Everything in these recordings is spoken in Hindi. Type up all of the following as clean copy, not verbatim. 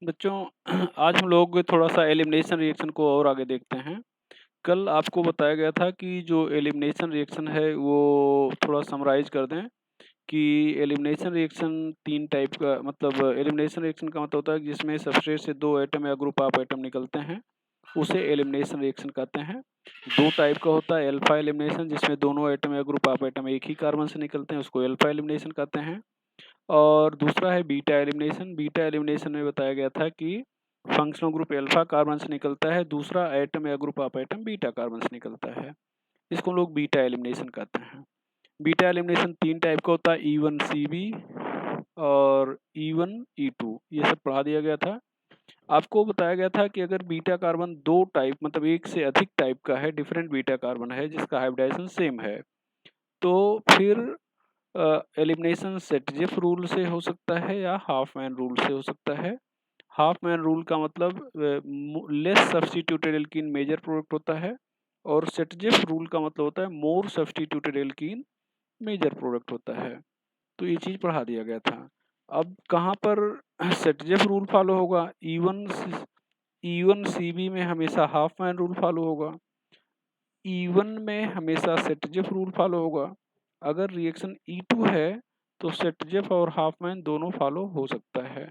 बच्चों आज हम लोग थोड़ा सा एलिमिनेशन रिएक्शन को और आगे देखते हैं। कल आपको बताया गया था कि जो एलिमिनेशन रिएक्शन है वो थोड़ा समराइज कर दें कि एलिमिनेशन रिएक्शन 3 टाइप का मतलब एलिमिनेशन रिएक्शन का मतलब होता है कि जिसमें सबस्ट्रेट से 2 एटम या ग्रुप ऑफ एटम निकलते हैं, उसे एलिमिनेशन रिएक्शन कहते हैं। 2 टाइप का होता है अल्फा एलिमिनेशन जिसमें दोनों एटम या ग्रुप ऑफ एटम एक ही कार्बन से निकलते हैं, उसको अल्फा एलिमिनेशन कहते हैं। और दूसरा है बीटा एलिमिनेशन। बीटा एलिमिनेशन में बताया गया था कि फंक्शनल ग्रुप अल्फा कार्बन से निकलता है, दूसरा एटम या group of atom beta carbon से निकलता है, इसको लोग बीटा एलिमिनेशन कहते हैं। बीटा एलिमिनेशन 3 टाइप का होता है, E1CB और E1E2, ये सब पढ़ा दिया गया था। आपको बताया गया था कि अगर बीटा कार्बन 2 टाइप मतलब एक से अधिक टाइप का है, डिफरेंट बीटा कार्बन है जिसका हाइब्रिडाइजेशन सेम है, तो फिर एलिमिनेशन सेटजिफ रूल से हो सकता है या हाफ मैन रूल से हो सकता है। हाफ मैन रूल का मतलब less substituted alkene major product होता है, और सेटजिफ रूल का मतलब होता है more substituted alkene major product होता है। तो ये चीज पढ़ा दिया गया था। अब कहाँ पर सेटजिफ रूल फॉलो होगा? E1CB में हमेशा हाफ मैन रूल फॉलो होगा, E1 में हमेशा सेटजिफ रूल फॉलो होगा। अगर रिएक्शन E2 है तो सेटजिफ और हाफमैन दोनों फॉलो हो सकता है,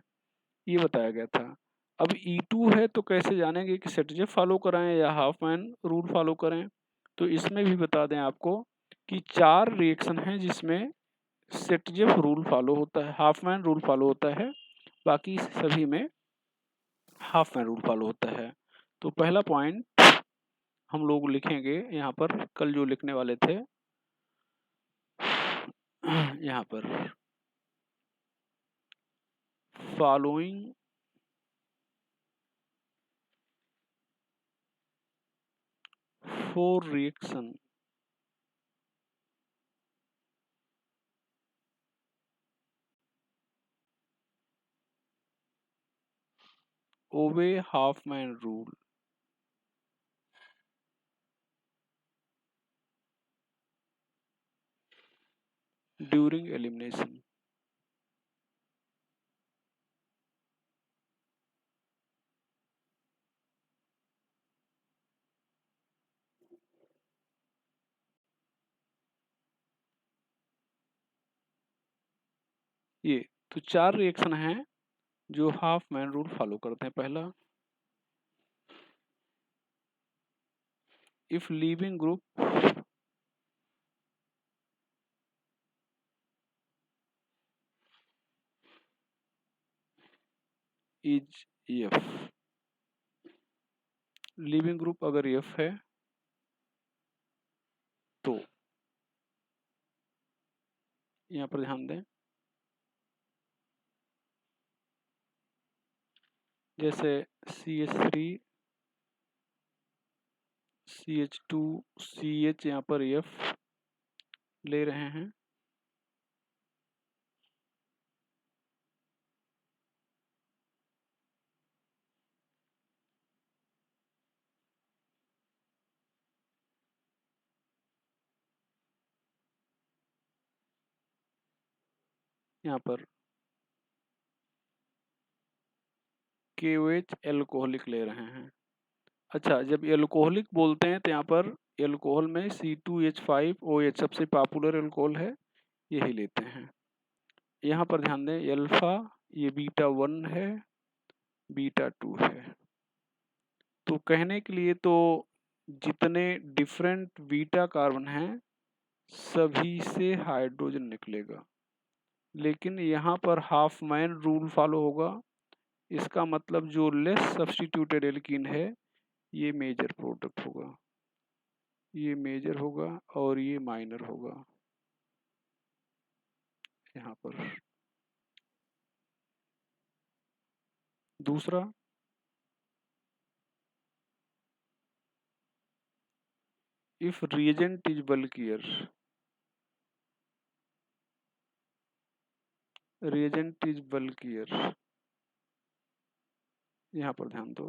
ये बताया गया था। अब E2 है तो कैसे जानेंगे कि सेटजिफ फॉलो कराएं या हाफमैन रूल फॉलो करें? तो इसमें भी बता दें आपको कि 4 रिएक्शन हैं जिसमें सेटजिफ रूल फॉलो होता है, हाफमैन रूल फॉलो होता है, बाकी सभी में हाफमैन रूल फॉलो होता है। तो पहला पॉइंट हम लोग लिखेंगे यहाँ पर, कल जो लिखने वाले थे यहाँ पर, following four reaction obey Hofmann rule during elimination. ये तो 4 रिएक्शन हैं जो हाफमैन रूल फॉलो करते हैं। पहला, if leaving group is F, leaving group अगर एफ है तो यहाँ पर ध्यान दें, जैसे CH3 CH2 CH यहाँ पर एफ ले रहे हैं, यहाँ पर KOH एल्कोहलिक ले रहे हैं। अच्छा, जब एल्कोहलिक बोलते हैं तो यहाँ पर एल्कोहल में C2H5OH सबसे पॉपुलर एल्कोहल है, यही लेते हैं। यहाँ पर ध्यान दें, अल्फा ये बीटा 1 है, बीटा 2 है। तो कहने के लिए तो जितने डिफरेंट बीटा कार्बन हैं सभी से हाइड्रोजन निकलेगा, लेकिन यहाँ पर हाफमैन रूल फॉलो होगा। इसका मतलब जो लेस सब्स्टिट्यूटेड एल्कीन है ये मेजर प्रोडक्ट होगा, ये मेजर होगा और ये माइनर होगा। यहाँ पर दूसरा, if reagent is bulkier, reagent is bulkier, यहाँ पर ध्यान दो,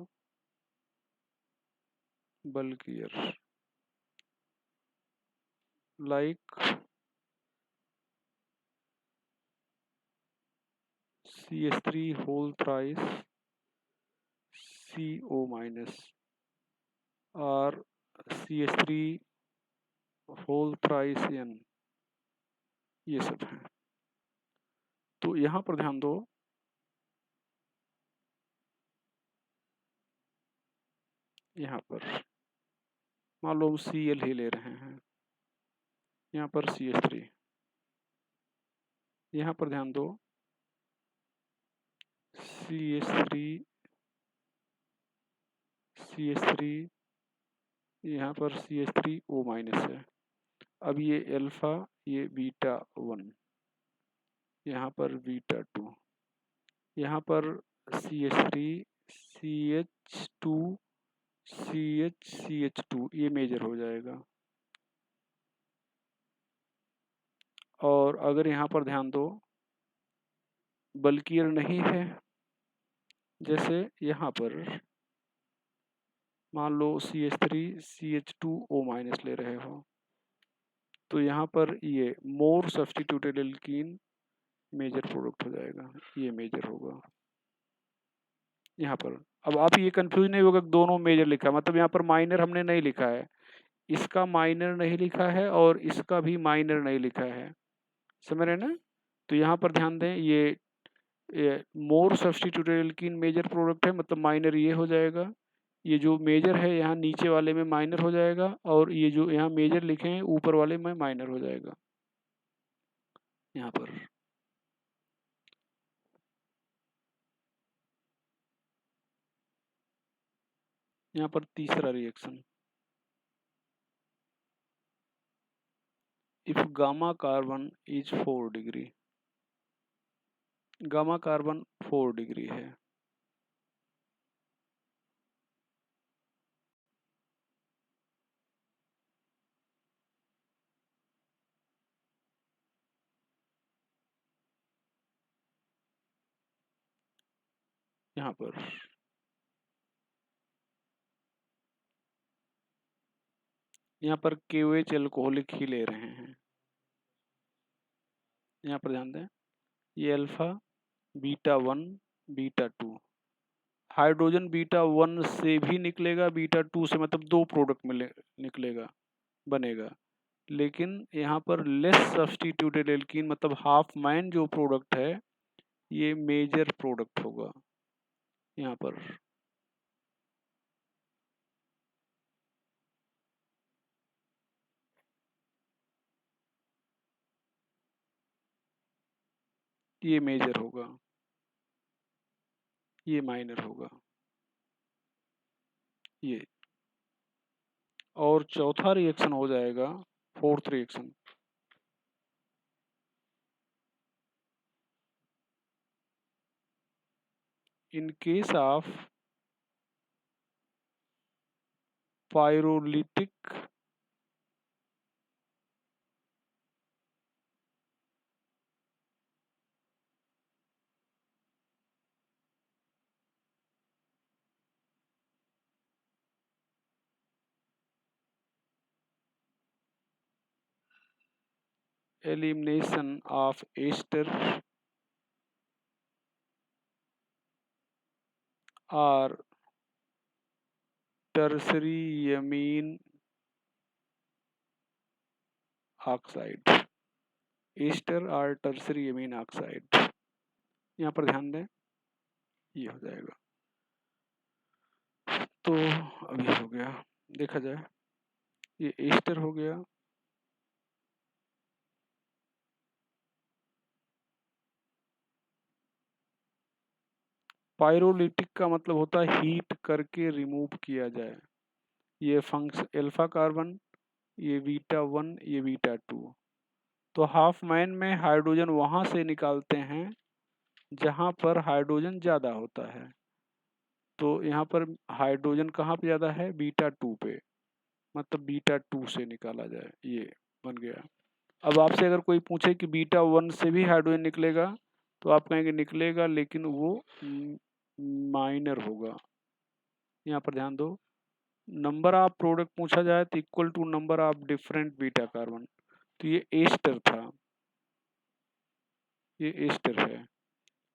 bulkier like CH3 whole thrice CO minus और CH3 होल थ्राइस N, ये सब है। तो यहाँ पर ध्यान दो, यहाँ पर मान लो हम Cl ही ले रहे हैं, यहाँ पर CH3, यहाँ पर ध्यान दो CH3 यहाँ पर CH3O माइनस है। अब ये अल्फा, ये बीटा 1, यहाँ पर बीटा 2, यहाँ पर CH3 CH2 CH2, ये मेजर हो जाएगा। और अगर यहाँ पर ध्यान दो बल्कियर नहीं है, जैसे यहाँ पर मान लो CH3 CH2O माइनस ले रहे हो, तो यहाँ पर ये more substituted alkene major product हो जाएगा, ये मेजर होगा यहाँ पर। अब आप ये कंफ्यूज नहीं होगा, दोनों मेजर लिखा है, मतलब यहाँ पर माइनर हमने नहीं लिखा है, इसका माइनर नहीं लिखा है और इसका भी माइनर नहीं लिखा है, समझ रहे ना। तो यहाँ पर ध्यान दें, ये more substituted alkene major product है, मतलब माइनर ये हो जाएगा, ये जो मेजर है यहाँ नीचे वाले में माइनर हो जाएगा, और ये जो यहाँ मेजर लिखे हैं ऊपर वाले में माइनर हो जाएगा यहाँ पर। यहाँ पर तीसरा reaction, if gamma carbon is 4 degree, gamma carbon 4 degree है, यहाँ पर KOH एल्कोहलिक ही ले रहे हैं। यहाँ पर ध्यान दें, ये alpha beta 1 beta 2, hydrogen beta 1 से भी निकलेगा, बीटा 2 से, मतलब 2 प्रोडक्ट मिले निकलेगा बनेगा, लेकिन यहाँ पर लेस सब्स्टिट्यूटेड एल्कीन मतलब हाफ मैन जो प्रोडक्ट है ये मेजर प्रोडक्ट होगा यहाँ पर। ये मेजर होगा, ये माइनर होगा ये। और चौथा रिएक्शन हो जाएगा, fourth reaction, in case of pyrolytic elimination of ester or tertiary amine oxide, ester और टर्सरी अमीन ऑक्साइड, यहाँ पर ध्यान दें ये हो जाएगा। तो अभी हो गया, देखा जाए ये ईस्टर हो गया, पायरोलिटिक का मतलब होता है हीट करके रिमूव किया जाए। ये फंक्शन अल्फा कार्बन, ये बीटा 1, ये बीटा 2, तो हाफ मैन में हाइड्रोजन वहां से निकालते हैं जहां पर हाइड्रोजन ज़्यादा होता है, तो यहाँ पर हाइड्रोजन कहाँ पे ज़्यादा है, बीटा 2 पे, मतलब बीटा 2 से निकाला जाए, ये बन गया। अब आपसे अगर कोई पूछे कि बीटा 1 से भी हाइड्रोजन निकलेगा, तो आप कहेंगे निकलेगा, लेकिन वो माइनर होगा। यहाँ पर ध्यान दो, नंबर ऑफ प्रोडक्ट पूछा जाए तो equal to number of different beta carbon, तो ये एस्टर था, ये एस्टर है।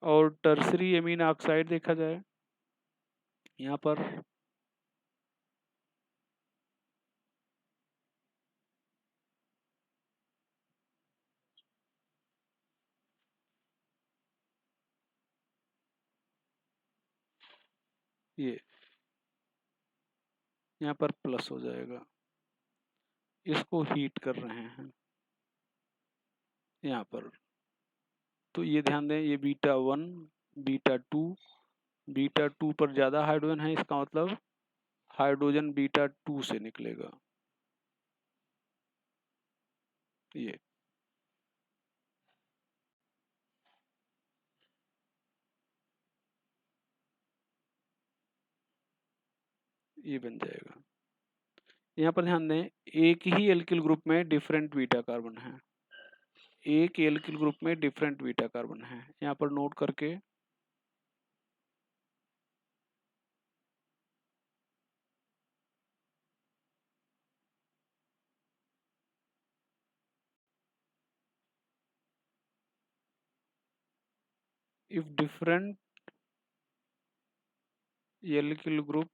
और टर्सरी अमीन ऑक्साइड देखा जाए, यहाँ पर ये यहाँ पर प्लस हो जाएगा, इसको हीट कर रहे हैं यहाँ पर। तो ये ध्यान दें, ये बीटा 1 बीटा 2, बीटा 2 पर ज़्यादा हाइड्रोजन है, इसका मतलब हाइड्रोजन बीटा 2 से निकलेगा। ये बन जाएगा। यहाँ पर ध्यान दें, एक ही एल्किल ग्रुप में डिफरेंट बीटा कार्बन है, एक एल्किल ग्रुप में डिफरेंट बीटा कार्बन है, यहाँ पर नोट करके if different alkyl group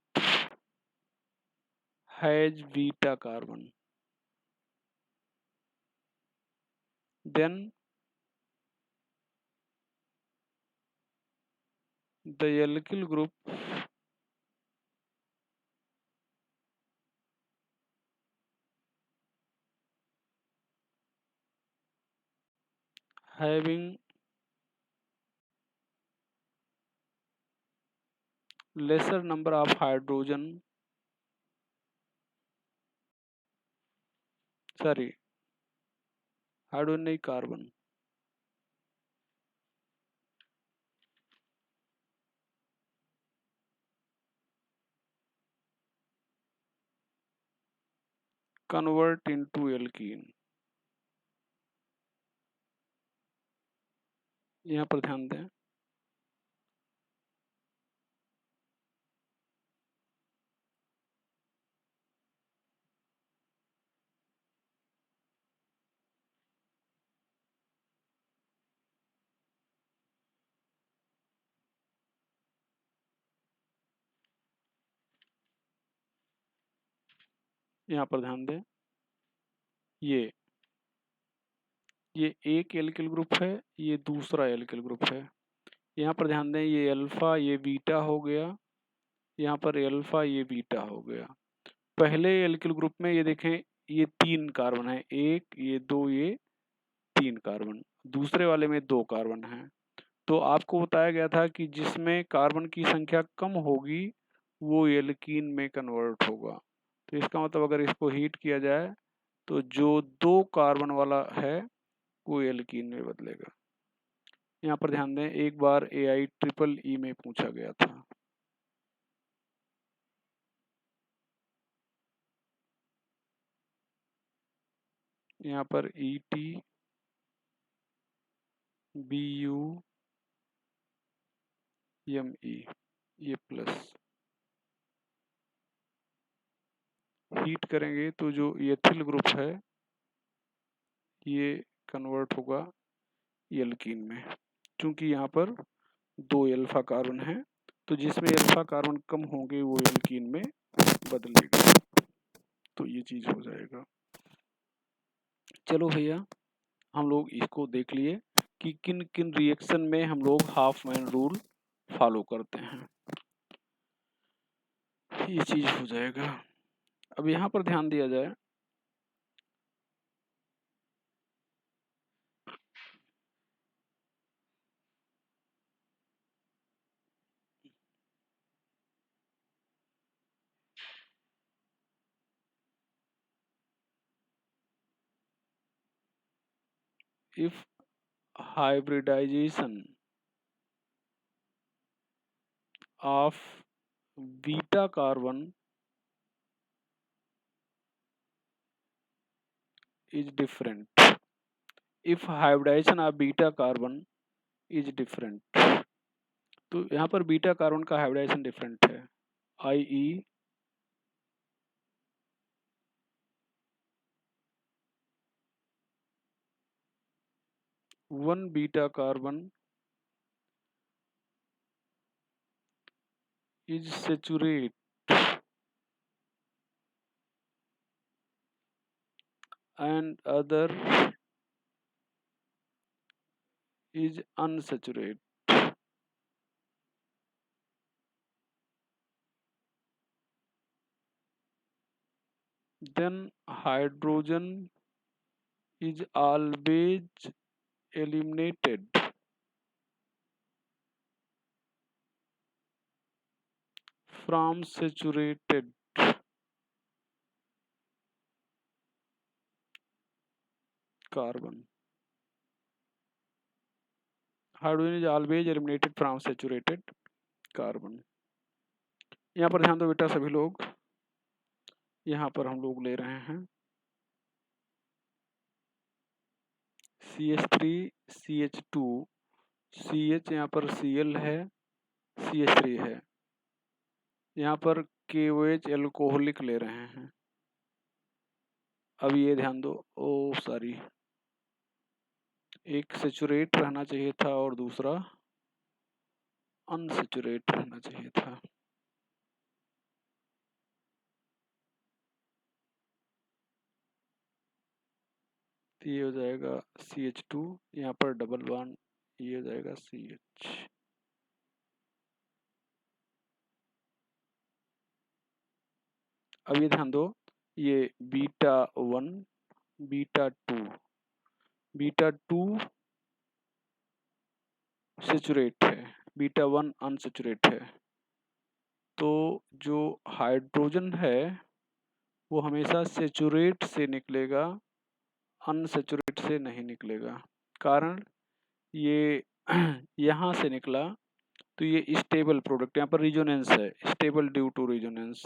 has beta carbon, then the alkyl group having lesser number of hydrogen, sorry, hydrogen नहीं, कार्बन, convert into alkene। यहाँ पर ध्यान दें, यहाँ पर ध्यान दें, ये एक एल्किल ग्रुप है, ये दूसरा एल्किल ग्रुप है। यहाँ पर ध्यान दें, ये अल्फा ये बीटा हो गया, यहाँ पर अल्फा ये बीटा हो गया। पहले एल्किल ग्रुप में ये देखें, ये 3 कार्बन है, एक ये 2 ये 3 कार्बन, दूसरे वाले में 2 कार्बन है। तो आपको बताया गया था कि जिसमें कार्बन की संख्या कम होगी वो एल्कीन में कन्वर्ट होगा। तो इसका मतलब अगर इसको हीट किया जाए तो जो 2 कार्बन वाला है वो एल्कीन में बदलेगा। यहाँ पर ध्यान दें, एक बार AIEEE में पूछा गया था। यहाँ पर ETBU ME ये प्लस हीट करेंगे तो जो एथिल ग्रुप है ये कन्वर्ट होगा एल्कीन में, क्योंकि यहाँ पर 2 अल्फा कार्बन है, तो जिसमें अल्फा कार्बन कम होंगे वो एल्कीन में बदलेगा। तो ये चीज हो जाएगा। चलो भैया, हम लोग इसको देख लिए कि किन किन रिएक्शन में हम लोग हाफ मैन रूल फॉलो करते हैं, ये चीज हो जाएगा। अब यहाँ पर ध्यान दिया जाए, if hybridization of beta carbon is different, if hybridization of beta carbon is different, तो यहाँ पर बीटा कार्बन का हाइब्रिडाइजेशन डिफरेंट है, i.e. 1 beta carbon is saturate and other is unsaturated. Then hydrogen is always eliminated from saturated carbon. Hydrogen is always eliminated from saturated carbon. यहाँ पर ध्यान दो बेटा सभी लोग, यहाँ पर हम लोग ले रहे हैं CH3 CH2 CH, यहाँ पर Cl है, CH3 है, यहाँ पर KOH एल्कोहलिक ले रहे हैं। अब ये ध्यान दो, ओ सॉरी, एक सेचुरेट रहना चाहिए था और दूसरा अनसेचुरेट रहना चाहिए था। तो ये हो जाएगा CH2, यहाँ पर डबल बॉन्ड, ये हो जाएगा CH। अब ये ध्यान दो, ये β1 β2 सेचुरेट है, β1 अनसेचुरेट है। तो जो हाइड्रोजन है वो हमेशा सेचुरेट से निकलेगा, अनसेचुरेट से नहीं निकलेगा। कारण ये यहाँ से निकला तो ये स्टेबल प्रोडक्ट, यहाँ पर रिजोनेंस है, stable due to resonance,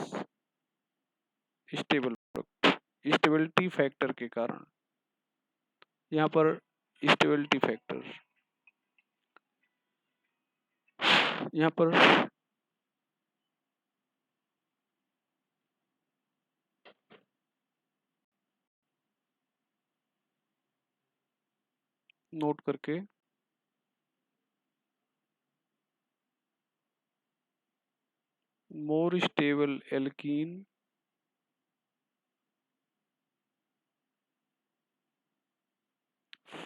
stable product, stability factor के कारण, यहाँ पर स्टेबिलिटी फैक्टर, यहाँ पर नोट करके more stable alkene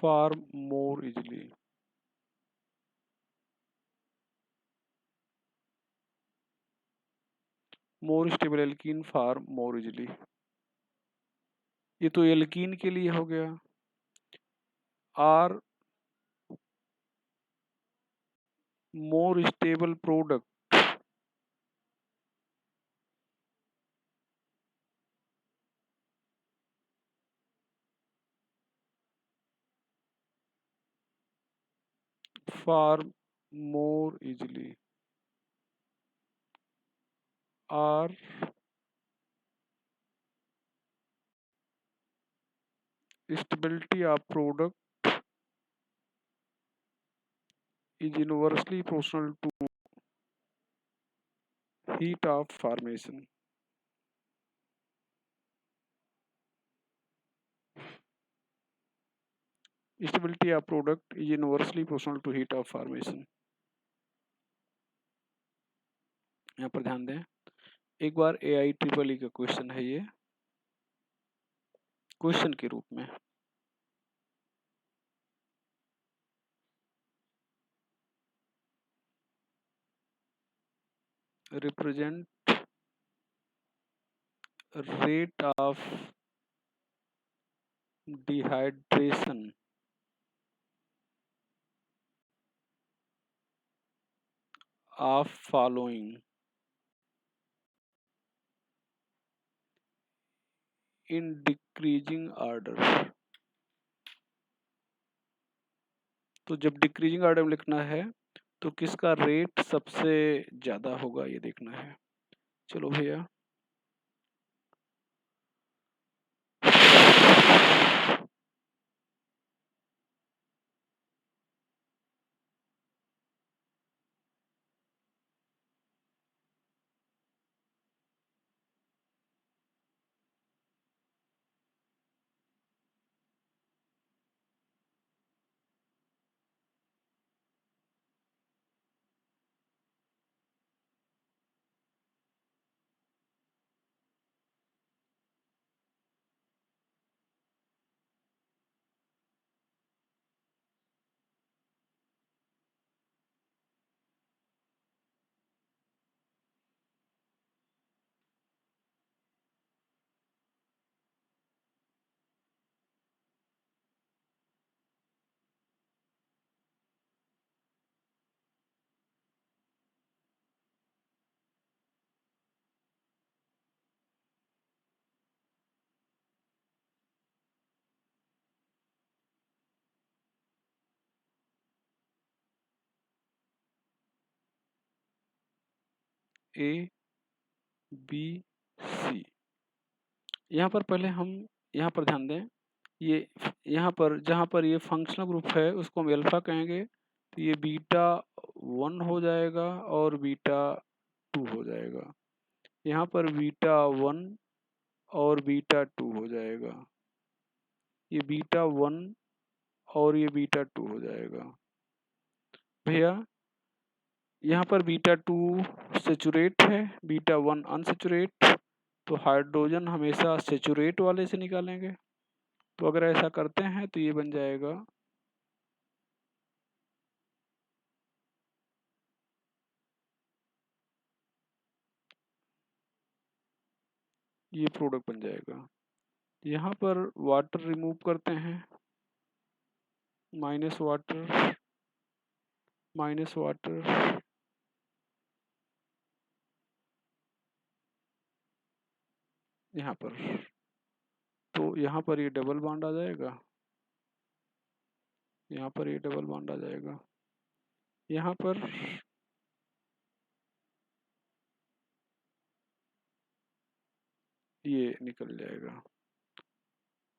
form more easily. More stable alkene form more easily. ये तो एल्कीन के लिए हो गया। Are more stable product form more easily. R stability of product is inversely proportional to heat of formation. Stability of product is inversely proportional to heat of formation. यहाँ पर ध्यान दें, एक बार AIEEE का क्वेश्चन है, ये क्वेश्चन के रूप में represent rate of dehydration of following in decreasing order। तो जब डिक्रीजिंग ऑर्डर में लिखना है तो किसका रेट सबसे ज्यादा होगा ये देखना है। चलो भैया, ए बी सी। यहाँ पर पहले हम यहाँ पर ध्यान दें, ये यहाँ पर जहाँ पर ये फंक्शनल ग्रुप है उसको हम अल्फा कहेंगे, तो ये बीटा 1 हो जाएगा और बीटा 2 हो जाएगा। यहाँ पर बीटा 1 और बीटा 2 हो जाएगा, ये बीटा 1 और ये बीटा 2 हो जाएगा। भैया यहाँ पर बीटा 2 सेचुरेट है, बीटा 1 अनसेचुरेट, तो हाइड्रोजन हमेशा सेचुरेट वाले से निकालेंगे। तो अगर ऐसा करते हैं तो ये बन जाएगा ये प्रोडक्ट बन जाएगा। यहाँ पर वाटर रिमूव करते हैं, माइनस वाटर माइनस वाटर, यहाँ पर, तो यहाँ पर ये डबल बॉन्ड आ जाएगा, यहाँ पर ये डबल बॉन्ड आ जाएगा, यहाँ पर ये निकल जाएगा।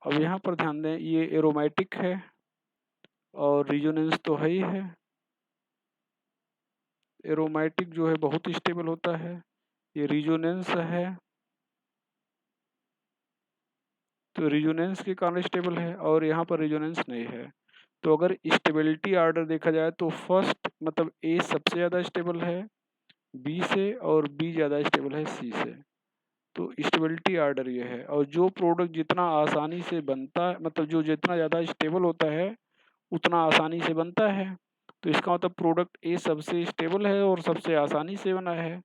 अब यहाँ पर ध्यान दें, ये एरोमेटिक है और रिजोनेंस तो है ही है। एरोमेटिक जो है बहुत स्टेबल होता है, ये रिजोनेंस है तो रिजोनेंस के कारण स्टेबल है, और यहाँ पर रिजोनेंस नहीं है। तो अगर स्टेबिलिटी ऑर्डर देखा जाए तो फर्स्ट मतलब ए सबसे ज़्यादा स्टेबल है बी से, और बी ज़्यादा स्टेबल है सी से। तो स्टेबिलिटी ऑर्डर ये है, और जो प्रोडक्ट जितना आसानी से बनता है, मतलब जो जितना ज़्यादा स्टेबल होता है उतना आसानी से बनता है। तो इसका मतलब प्रोडक्ट ए सबसे स्टेबल है और सबसे आसानी से बना है।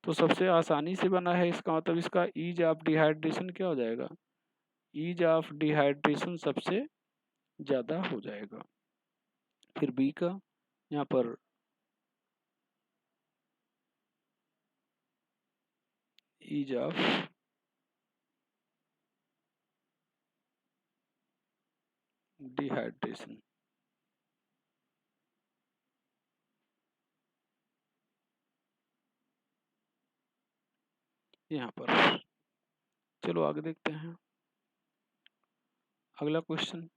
तो सबसे आसानी से बना है, इसका मतलब इसका ईज ऑफ डिहाइड्रेशन क्या हो जाएगा, ईज ऑफ डिहाइड्रेशन सबसे ज़्यादा हो जाएगा। फिर बी का यहाँ पर ईज ऑफ डिहाइड्रेशन, यहाँ पर। चलो आगे देखते हैं अगला क्वेश्चन।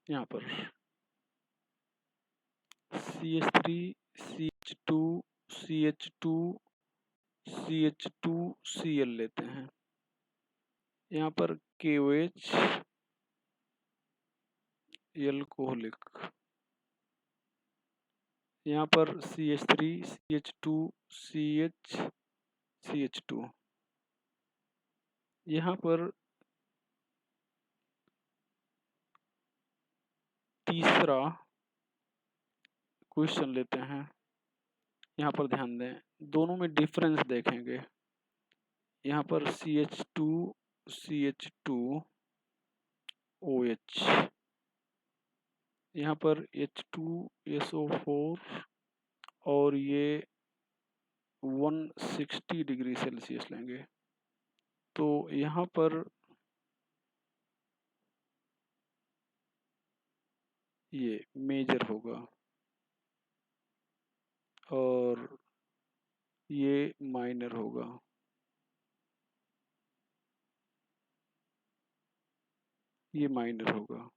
यहाँ पर CH3 CH2 CH2 CH2Cl लेते हैं। यहाँ पर KOH एल्कोहलिक, यहाँ पर CH3 CH2 CH2, यहाँ पर तीसरा क्वेश्चन लेते हैं। यहाँ पर ध्यान दें, दोनों में डिफरेंस देखेंगे। यहाँ पर CH2 CH2OH, यहाँ पर H2SO4, और ये 160 डिग्री सेल्सियस लेंगे। तो यहाँ पर ये मेजर होगा और ये माइनर होगा। ये माइनर होगा।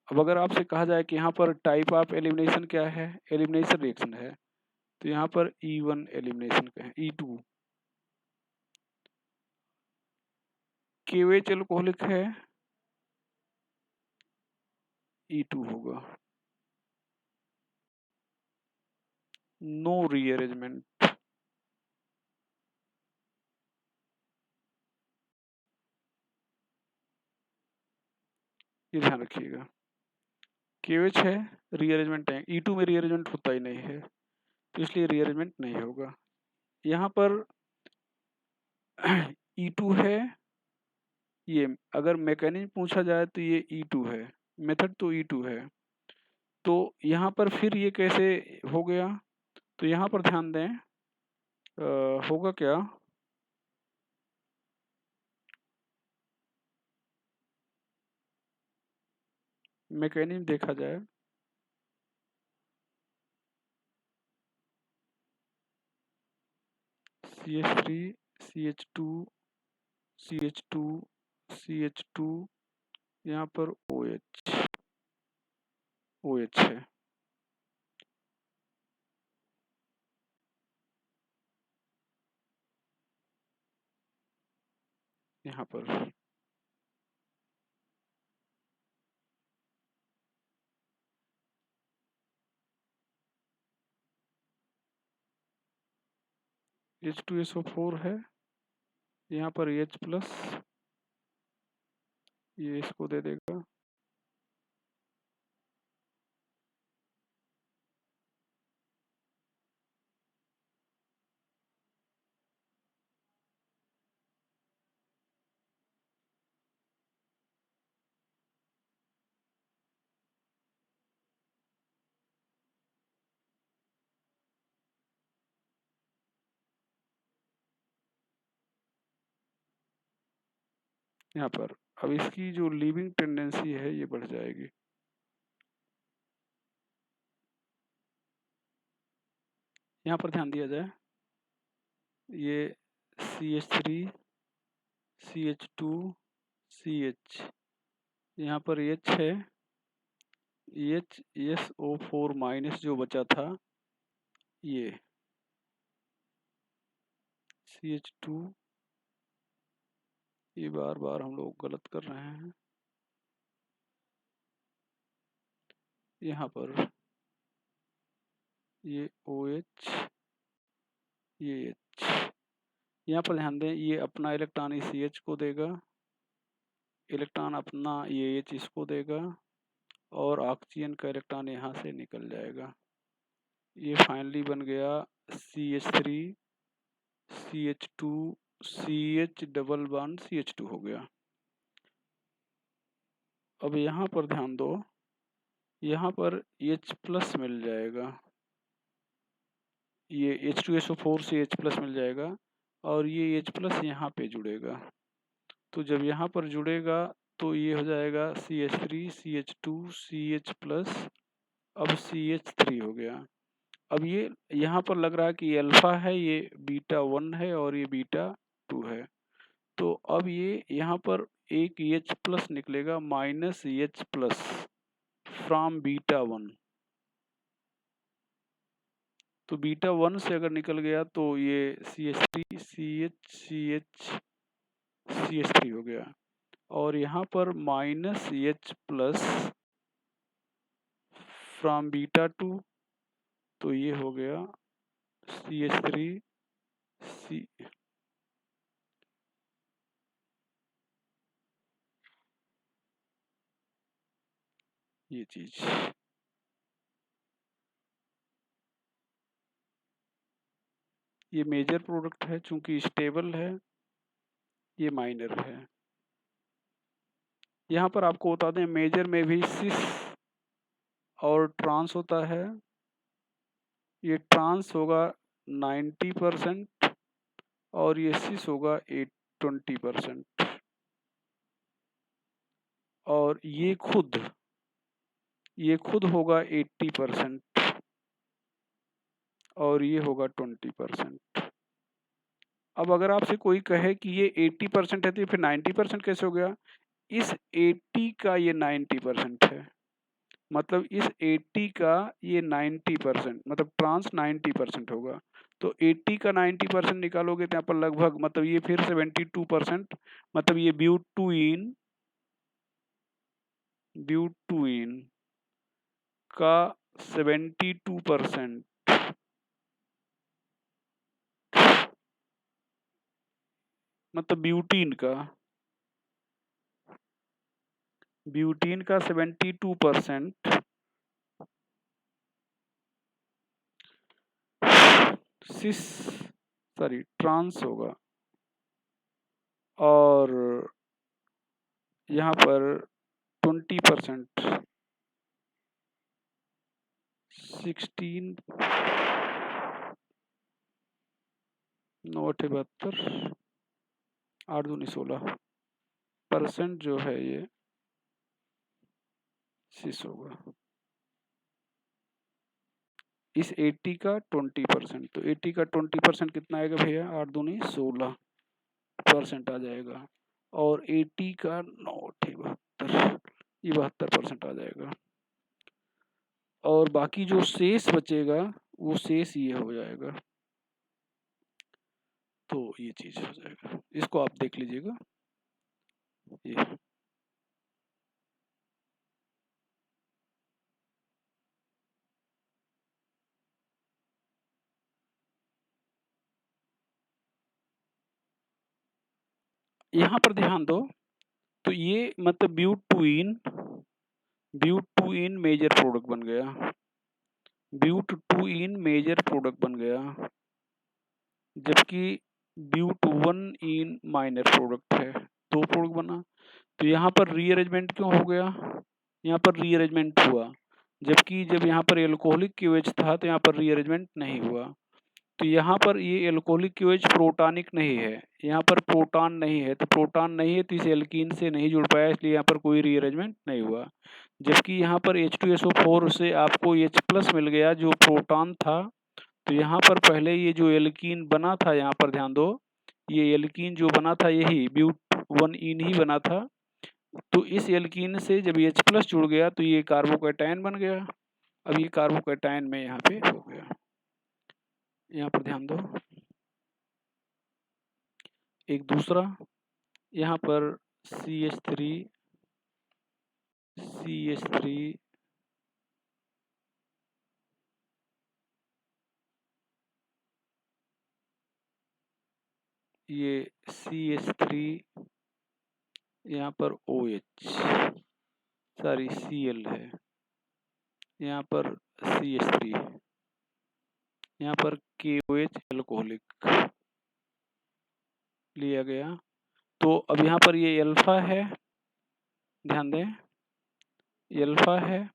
अब अगर आपसे कहा जाए कि यहाँ पर टाइप ऑफ एलिमिनेशन क्या है, एलिमिनेशन रिएक्शन है, तो यहाँ पर E1 एलिमिनेशन का है, E2 KOH एल्कोहलिक है, E2 होगा। नो रीअरेंजमेंट, ये ध्यान रखिएगा। KOH है, रीअरेंजमेंट है, E2 में रीअरेंजमेंट होता ही नहीं है, तो इसलिए रीअरेंजमेंट नहीं होगा। यहाँ पर E2 है, ये अगर मैकेनिज्म पूछा जाए तो ये E2 है, मेथड तो E2 है। तो यहाँ पर फिर ये कैसे हो गया, तो यहाँ पर ध्यान दें, होगा क्या, मैकेनिज्म देखा जाए CH3 CH2 CH2 CH2, यहाँ पर OH है। यहाँ पर H2SO4 है, यहाँ पर H+, ये इसको दे देगा। यहाँ पर अब इसकी जो लीविंग टेंडेंसी है ये बढ़ जाएगी। यहाँ पर ध्यान दिया जाए, ये CH3 CH2 CH, यहाँ पर H है, HSO4 माइनस जो बचा था ये CH2, ये बार बार हम लोग गलत कर रहे हैं। यहाँ पर ये OH, ये H, यहाँ पर ध्यान दें, ये अपना इलेक्ट्रॉन इस CH को देगा, इलेक्ट्रॉन अपना ये H इसको देगा, और ऑक्सीजन का इलेक्ट्रॉन यहाँ से निकल जाएगा। ये फाइनली बन गया CH3 CH2 CH double bond CH2 हो गया। अब यहाँ पर ध्यान दो, यहाँ पर H+ मिल जाएगा, ये H2SO4 से H+ मिल जाएगा, और ये H+ यहाँ पे जुड़ेगा। तो जब यहाँ पर जुड़ेगा तो ये हो जाएगा CH3 CH2 CH+, अब CH3 हो गया। अब ये यहाँ पर लग रहा है कि अल्फा है, ये β1 है और ये β2 है। तो अब ये यहाँ पर एक H+ निकलेगा, -H+ फ्रॉम β1। तो β1 से अगर निकल गया तो ये CH3 CH हो गया, और यहाँ पर -H+ फ्रॉम β2, तो ये हो गया CH3 C, ये चीज ये मेजर प्रोडक्ट है, चूंकि स्टेबल है, ये माइनर है। यहाँ पर आपको बता दें, मेजर में भी सिस और ट्रांस होता है। ये ट्रांस होगा 90% और ये सिस होगा 20%, और ये खुद होगा 80% और ये होगा 20%। अब अगर आपसे कोई कहे कि ये 80% है तो फिर 90% कैसे हो गया? इस 80 का ये 90% है, मतलब इस 80 का ये 90%, मतलब ट्रांस 90% होगा। तो 80 का 90% निकालोगे तो यहाँ पर लगभग, मतलब ये फिर 72%, मतलब ये ब्यूटूइन का 72%, मतलब ब्यूटीन का 72% ट्रांस होगा, और यहाँ पर 20% 16 9 72 8 दूनी 16% जो है ये सिस होगा। इस 80 का 20%, तो 80 का 20% कितना आएगा भैया, 8 दूनी 16% आ जाएगा। और 80 का 9 72, ये 72% आ जाएगा। और बाकी जो शेष बचेगा वो शेष ये हो जाएगा, तो ये चीज हो जाएगा। इसको आप देख लीजिएगा। ये यहाँ पर ध्यान दो, तो ये मतलब but two ene major product बन गया, but two ene major product बन गया, जबकि but one ene minor product है, दो प्रोडक्ट बना। तो यहाँ पर रीअरेंजमेंट क्यों हो गया, यहाँ पर रीअरेंजमेंट हुआ, जबकि जब यहाँ पर एल्कोहलिक क्यूएच था तो यहाँ पर रीअरेंजमेंट नहीं हुआ। तो यहाँ पर ये एल्कोहलिक क्यूएच प्रोटॉनिक नहीं है, यहाँ पर प्रोटॉन नहीं है, तो प्रोटॉन नहीं है तो इस एल्कीन से नहीं जुड़ पाया, इसलिए यहाँ पर कोई रीअरेंजमेंट नहीं हुआ। जबकि यहाँ पर H2SO4 से आपको H+ मिल गया जो प्रोटॉन था। तो यहाँ पर पहले ये जो एल्कीन बना था, यहाँ पर ध्यान दो, ये एल्कीन जो बना था यही ब्यूट वन इन ही बना था। तो इस एल्कीन से जब H+ जुड़ गया तो ये कार्बोकैटायन बन गया। अब ये कार्बोकैटायन में यहाँ पे हो गया। यहाँ पर ध्यान दो, एक दूसरा यहाँ पर CH3 ये CH3 यहाँ पर OH सॉरी Cl है, यहाँ पर CH3, यहाँ पर KOH एल्कोहलिक लिया गया। तो अब यहाँ पर ये अल्फा है, ध्यान दें, अल्फा है,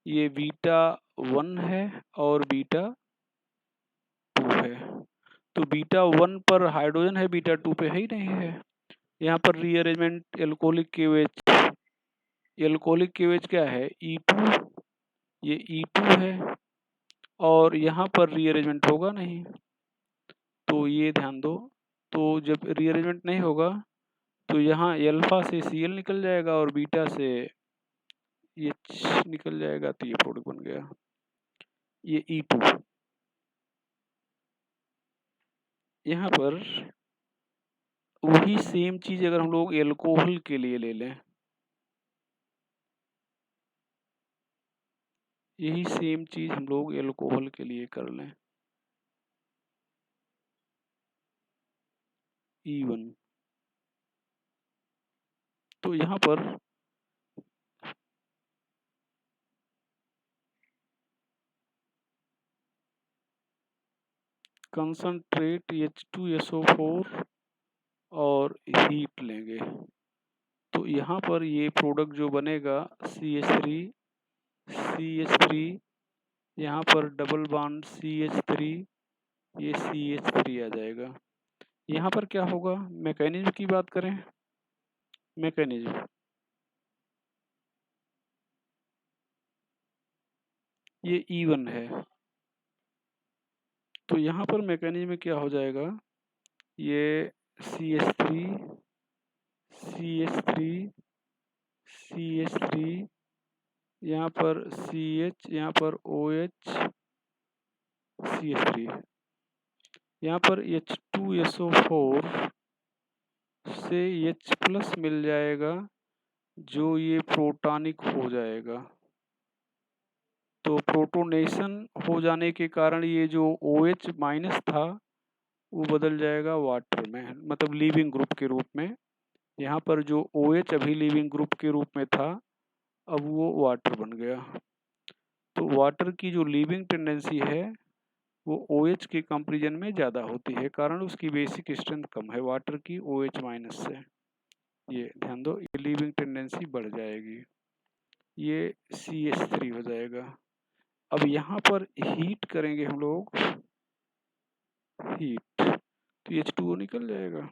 ये बीटा 1 है और बीटा 2 है। तो बीटा 1 पर हाइड्रोजन है, बीटा 2 पे है ही नहीं है। यहाँ पर रीअरेंजमेंट एल्कोहलिक KOH क्या है, E2, ये E2 है, और यहाँ पर रीअरेंजमेंट होगा नहीं, तो ये ध्यान दो। तो जब रीअरेंजमेंट नहीं होगा तो यहाँ अल्फा से Cl निकल जाएगा और बीटा से H निकल जाएगा, तो ये प्रोडक्ट बन गया, ये E2। यहाँ पर वही सेम चीज अगर हम लोग एल्कोहल के लिए ले लें, यही सेम चीज हम लोग एल्कोहल के लिए कर लें, E1। तो यहाँ पर कंसंट्रेट H2SO4 और हीट लेंगे, तो यहाँ पर ये प्रोडक्ट जो बनेगा CH3 यहाँ पर डबल बॉन्ड CH3, ये CH3 आ जाएगा। यहाँ पर क्या होगा, मैकेनिज्म की बात करें, मैकेनिज्म ये E1 है, तो यहाँ पर मैकेनिज्म में क्या हो जाएगा, ये CH3 यहाँ पर CH, यहाँ पर OH CH3, यहाँ पर H2SO4 से H+ मिल जाएगा जो ये प्रोटॉनिक हो जाएगा। तो प्रोटोनेशन हो जाने के कारण ये जो OH- था वो बदल जाएगा वाटर में, मतलब लीविंग ग्रुप के रूप में। यहाँ पर जो OH अभी लीविंग ग्रुप के रूप में था, अब वो वाटर बन गया। तो वाटर की जो लीविंग टेंडेंसी है वो OH के कंपेरिजन में ज़्यादा होती है, कारण उसकी बेसिक स्ट्रेंथ कम है वाटर की OH- से। ये ध्यान दो, ये लीविंग टेंडेंसी बढ़ जाएगी, ये CH3 हो जाएगा। अब यहाँ पर हीट करेंगे हम लोग, हीट, तो H2O निकल जाएगा,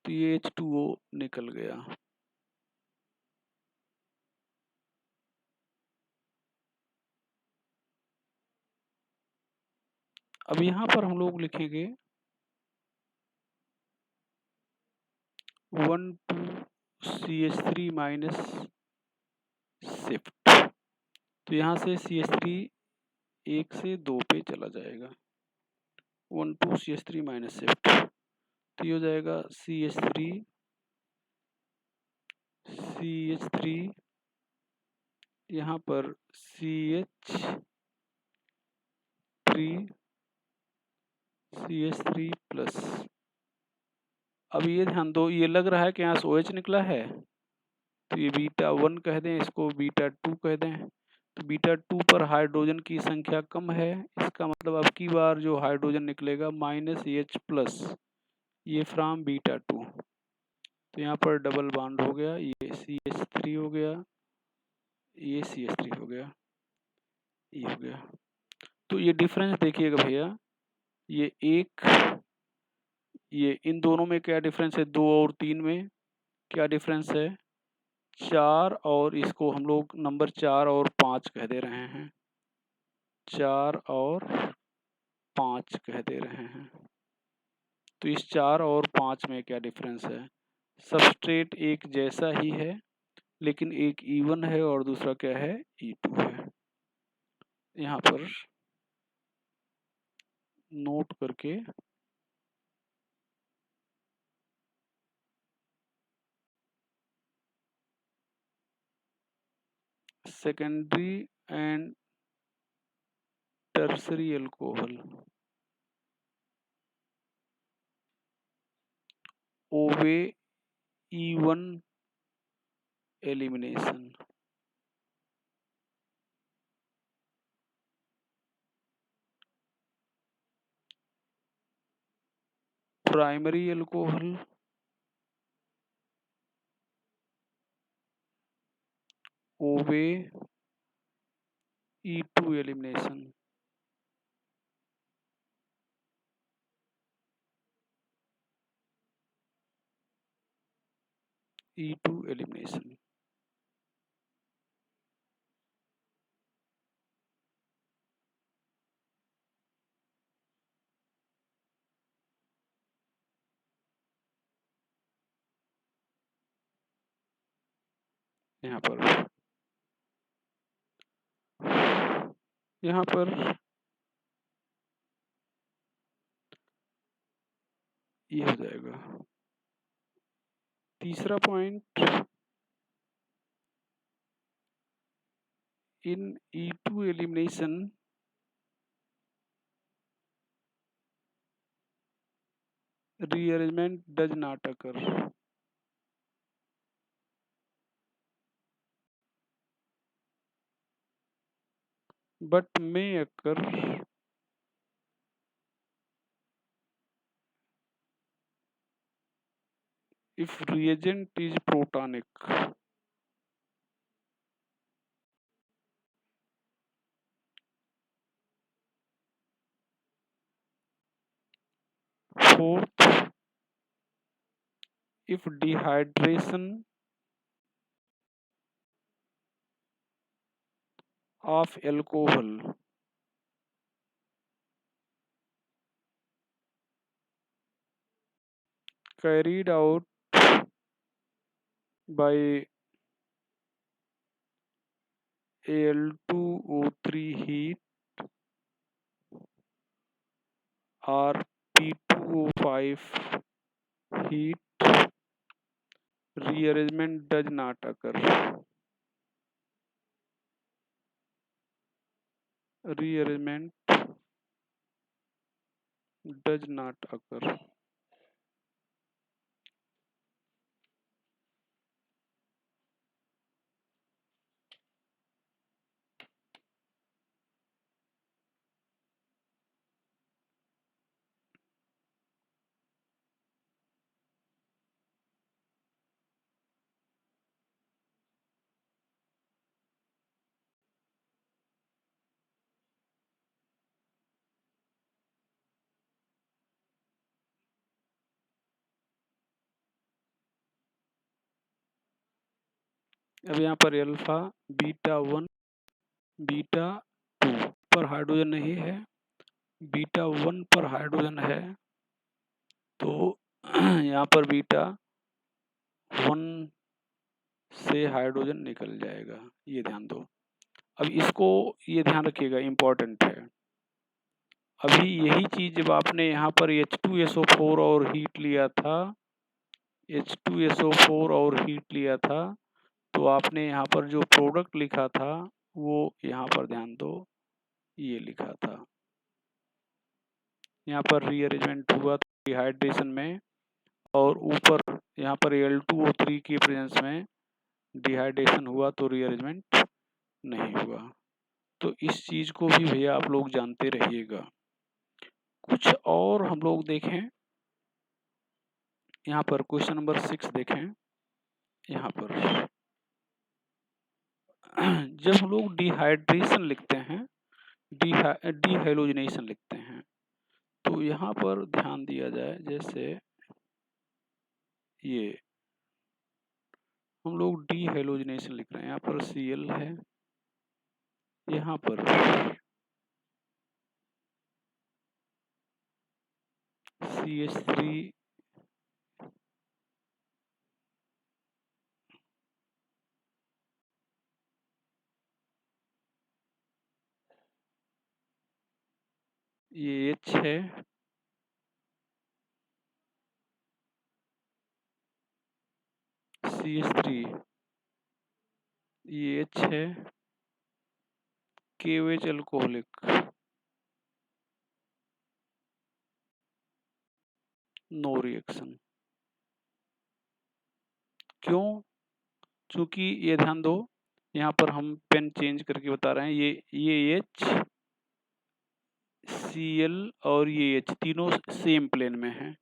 तो ये H2O निकल गया। अब यहाँ पर हम लोग लिखेंगे 1 2 CH3 माइनस शिफ्ट। तो यहाँ से CH3 1 से 2 पे चला जाएगा, 1 2 CH3 माइनस शिफ्ट। तो ये हो जाएगा CH3 यहाँ पर CH3 प्लस। अब ये ध्यान दो, ये लग रहा है कि यहाँ से OH निकला है, तो ये β1 कह दें, इसको β2 कह दें। तो β2 पर हाइड्रोजन की संख्या कम है, इसका मतलब अब की बार जो हाइड्रोजन निकलेगा -H प्लस, ये फ्रॉम β2। तो यहाँ पर डबल बॉन्ड हो गया, ये CH3 हो गया, ये CH3 हो गया, ये हो गया। तो ये डिफरेंस देखिएगा भैया, ये एक, ये इन दोनों में क्या डिफरेंस है, 2 और 3 में क्या डिफरेंस है, 4, और इसको हम लोग नंबर 4 और 5 कह दे रहे हैं, 4 और 5 कह दे रहे हैं। तो इस 4 और 5 में क्या डिफरेंस है, सबस्ट्रेट एक जैसा ही है, लेकिन एक E1 है और दूसरा क्या है, E2 है। यहाँ पर नोट करके secondary and tertiary alcohol obey E1 elimination. Primary alcohol obey E2 elimination. E2 elimination. यहाँ पर ये हो जाएगा। तीसरा point, in E2 elimination rearrangement does not occur, but may occur if reagent is protonic. Fourth, if dehydration of alcohol carried out by Al2O3 heat or P2O5 heat, rearrangement does not occur. Rearrangement does not occur. अब यहाँ पर अल्फा, β1, β2 पर हाइड्रोजन नहीं है, बीटा 1 पर हाइड्रोजन है तो यहाँ पर बीटा 1 से हाइड्रोजन निकल जाएगा, ये ध्यान दो। अब इसको ये ध्यान रखिएगा, इम्पोर्टेंट है। अभी यही चीज जब आपने यहाँ पर H2SO4 और हीट लिया था, H2SO4 और हीट लिया था, तो आपने यहाँ पर जो प्रोडक्ट लिखा था वो यहाँ पर ध्यान दो, ये लिखा था। यहाँ पर रीअरेंजमेंट हुआ था डिहाइड्रेशन में, और ऊपर यहाँ पर Al2O3 के प्रेजेंस में डिहाइड्रेशन हुआ तो रीअरेंजमेंट नहीं हुआ। तो इस चीज को भी भैया आप लोग जानते रहिएगा। कुछ और हम लोग देखें, यहाँ पर क्वेश्चन नंबर 6 देखें। यहाँ पर जब हम लोग डिहाइड्रेशन लिखते हैं, डिहाइलोजिनेशन लिखते हैं, तो यहाँ पर ध्यान दिया जाए, जैसे ये हम लोग डिहाइलोजिनेशन लिख रहे हैं, यहाँ पर Cl है, यहाँ पर CH3 ये H है, CH3 ये H है, KOH अल्कोहलिक, नो रिएक्शन। क्यों? क्योंकि ये ध्यान दो, यहाँ पर हम पेन चेंज करके बता रहे हैं, ये H, Cl और ये H तीनों सेम प्लेन में हैं,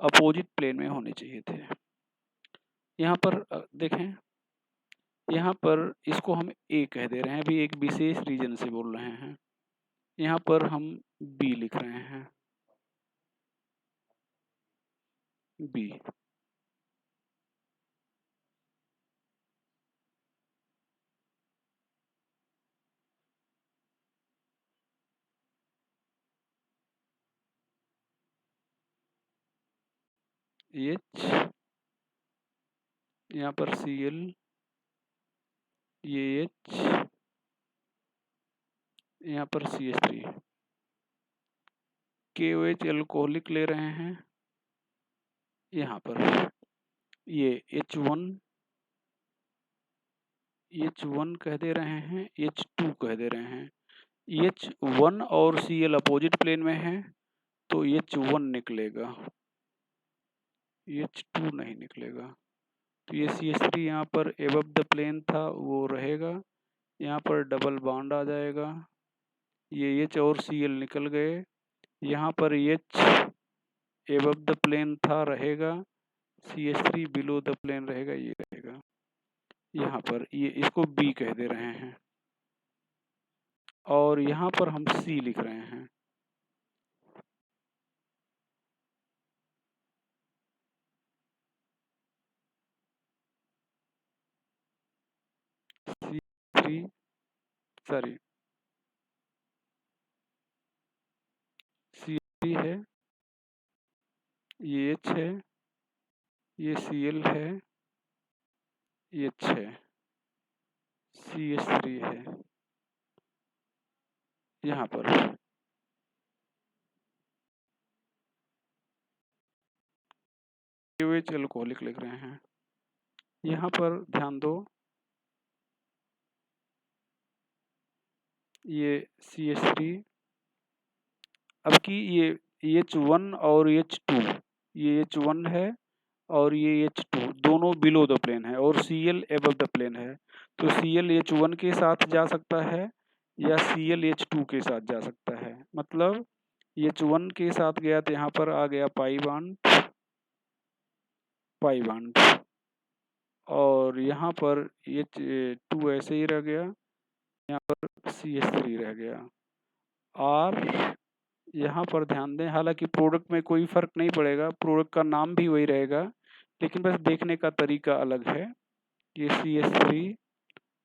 अपोजिट प्लेन में होने चाहिए थे। यहाँ पर देखें, यहाँ पर इसको हम A कह दे रहे हैं, अभी एक विशेष रीजन से बोल रहे हैं। यहाँ पर हम B लिख रहे हैं, B। H, यहाँ पर Cl, ये H, यहाँ पर CH3, KOH अल्कोहलिक ले रहे हैं, यहाँ पर ये H1 कह दे रहे हैं, H2 कह दे रहे हैं। H1 और Cl अपोजिट प्लेन में है तो H1 निकलेगा, H2 नहीं निकलेगा। तो ये CH3 यहाँ पर एबव द प्लेन था, वो रहेगा, यहाँ पर डबल बॉन्ड आ जाएगा, ये H और Cl निकल गए, यहाँ पर H एबव द प्लेन था रहेगा, CH3 बिलो द प्लेन रहेगा, ये रहेगा। यहाँ पर ये इसको B कह दे रहे हैं, और यहाँ पर हम C लिख रहे हैं। C3 सॉरी C3 है, ये H है, ये Cl है, ये H है, CH3 है, यहाँ पर KOH अल्कोहलिक लिख रहे हैं। यहाँ पर ध्यान दो, ये CH3, अब की ये H1 और H2, ये H1 है और ये H2 दोनों बिलो द प्लेन है और Cl एबव द प्लेन है, तो Cl H1 के साथ जा सकता है या Cl H2 के साथ जा सकता है। मतलब H1 के साथ गया तो यहाँ पर आ गया पाई बॉन्ड, और यहाँ पर H2 ऐसे ही रह गया, यहाँ पर CH3 रह गया। और यहाँ पर ध्यान दें, हालांकि प्रोडक्ट में कोई फर्क नहीं पड़ेगा, प्रोडक्ट का नाम भी वही रहेगा, लेकिन बस देखने का तरीका अलग है। ये CH3,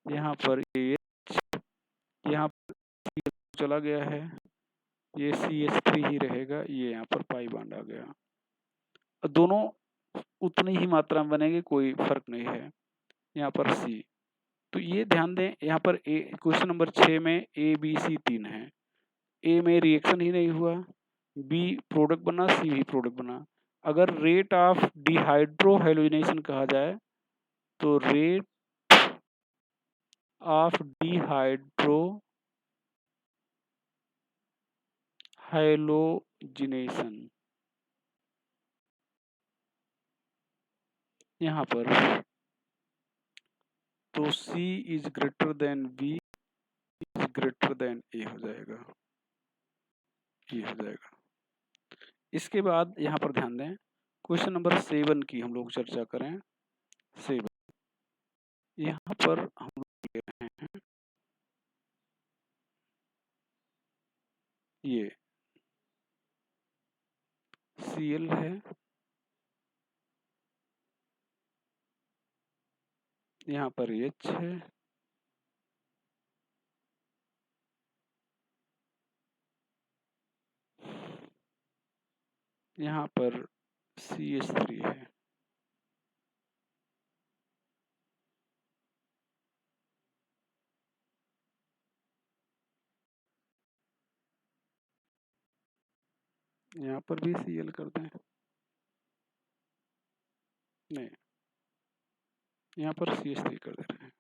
यहाँ पर ये H, यहाँ पर CH चला गया है, ये CH3 ही रहेगा, ये यहाँ पर पाई बॉन्ड आ गया। दोनों उतनी ही मात्रा में बनेंगे, कोई फर्क नहीं है। यहाँ पर C, तो ये ध्यान दें यहाँ पर क्वेश्चन नंबर 6 में ABC 3 है। ए में रिएक्शन ही नहीं हुआ, बी प्रोडक्ट बना, सी भी प्रोडक्ट बना। अगर रेट ऑफ डिहाइड्रो हैलोजिनेशन कहा जाए तो रेट ऑफ डिहाइड्रो हैलोजिनेशन यहाँ पर, तो C is greater than B is greater than A हो जाएगा, ये हो जाएगा। इसके बाद यहाँ पर ध्यान दें, क्वेश्चन नंबर 7 की हम लोग चर्चा करें। 7 यहाँ पर हम लोग ले रहे हैं ये Cl है, यहाँ पर H है, यहाँ पर CH3 है। यहाँ पर भी Cl कर दें, नहीं, यहाँ पर CH3 कर दे रहे हैं।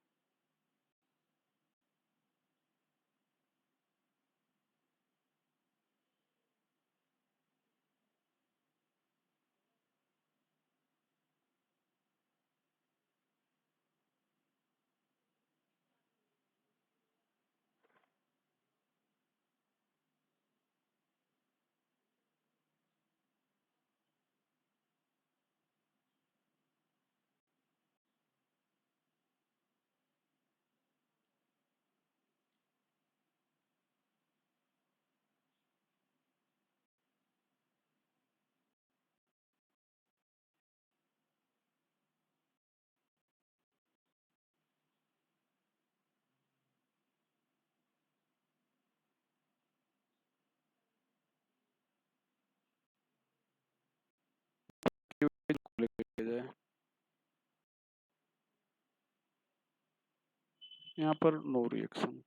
ले जाए, यहाँ पर नो रिएक्शन,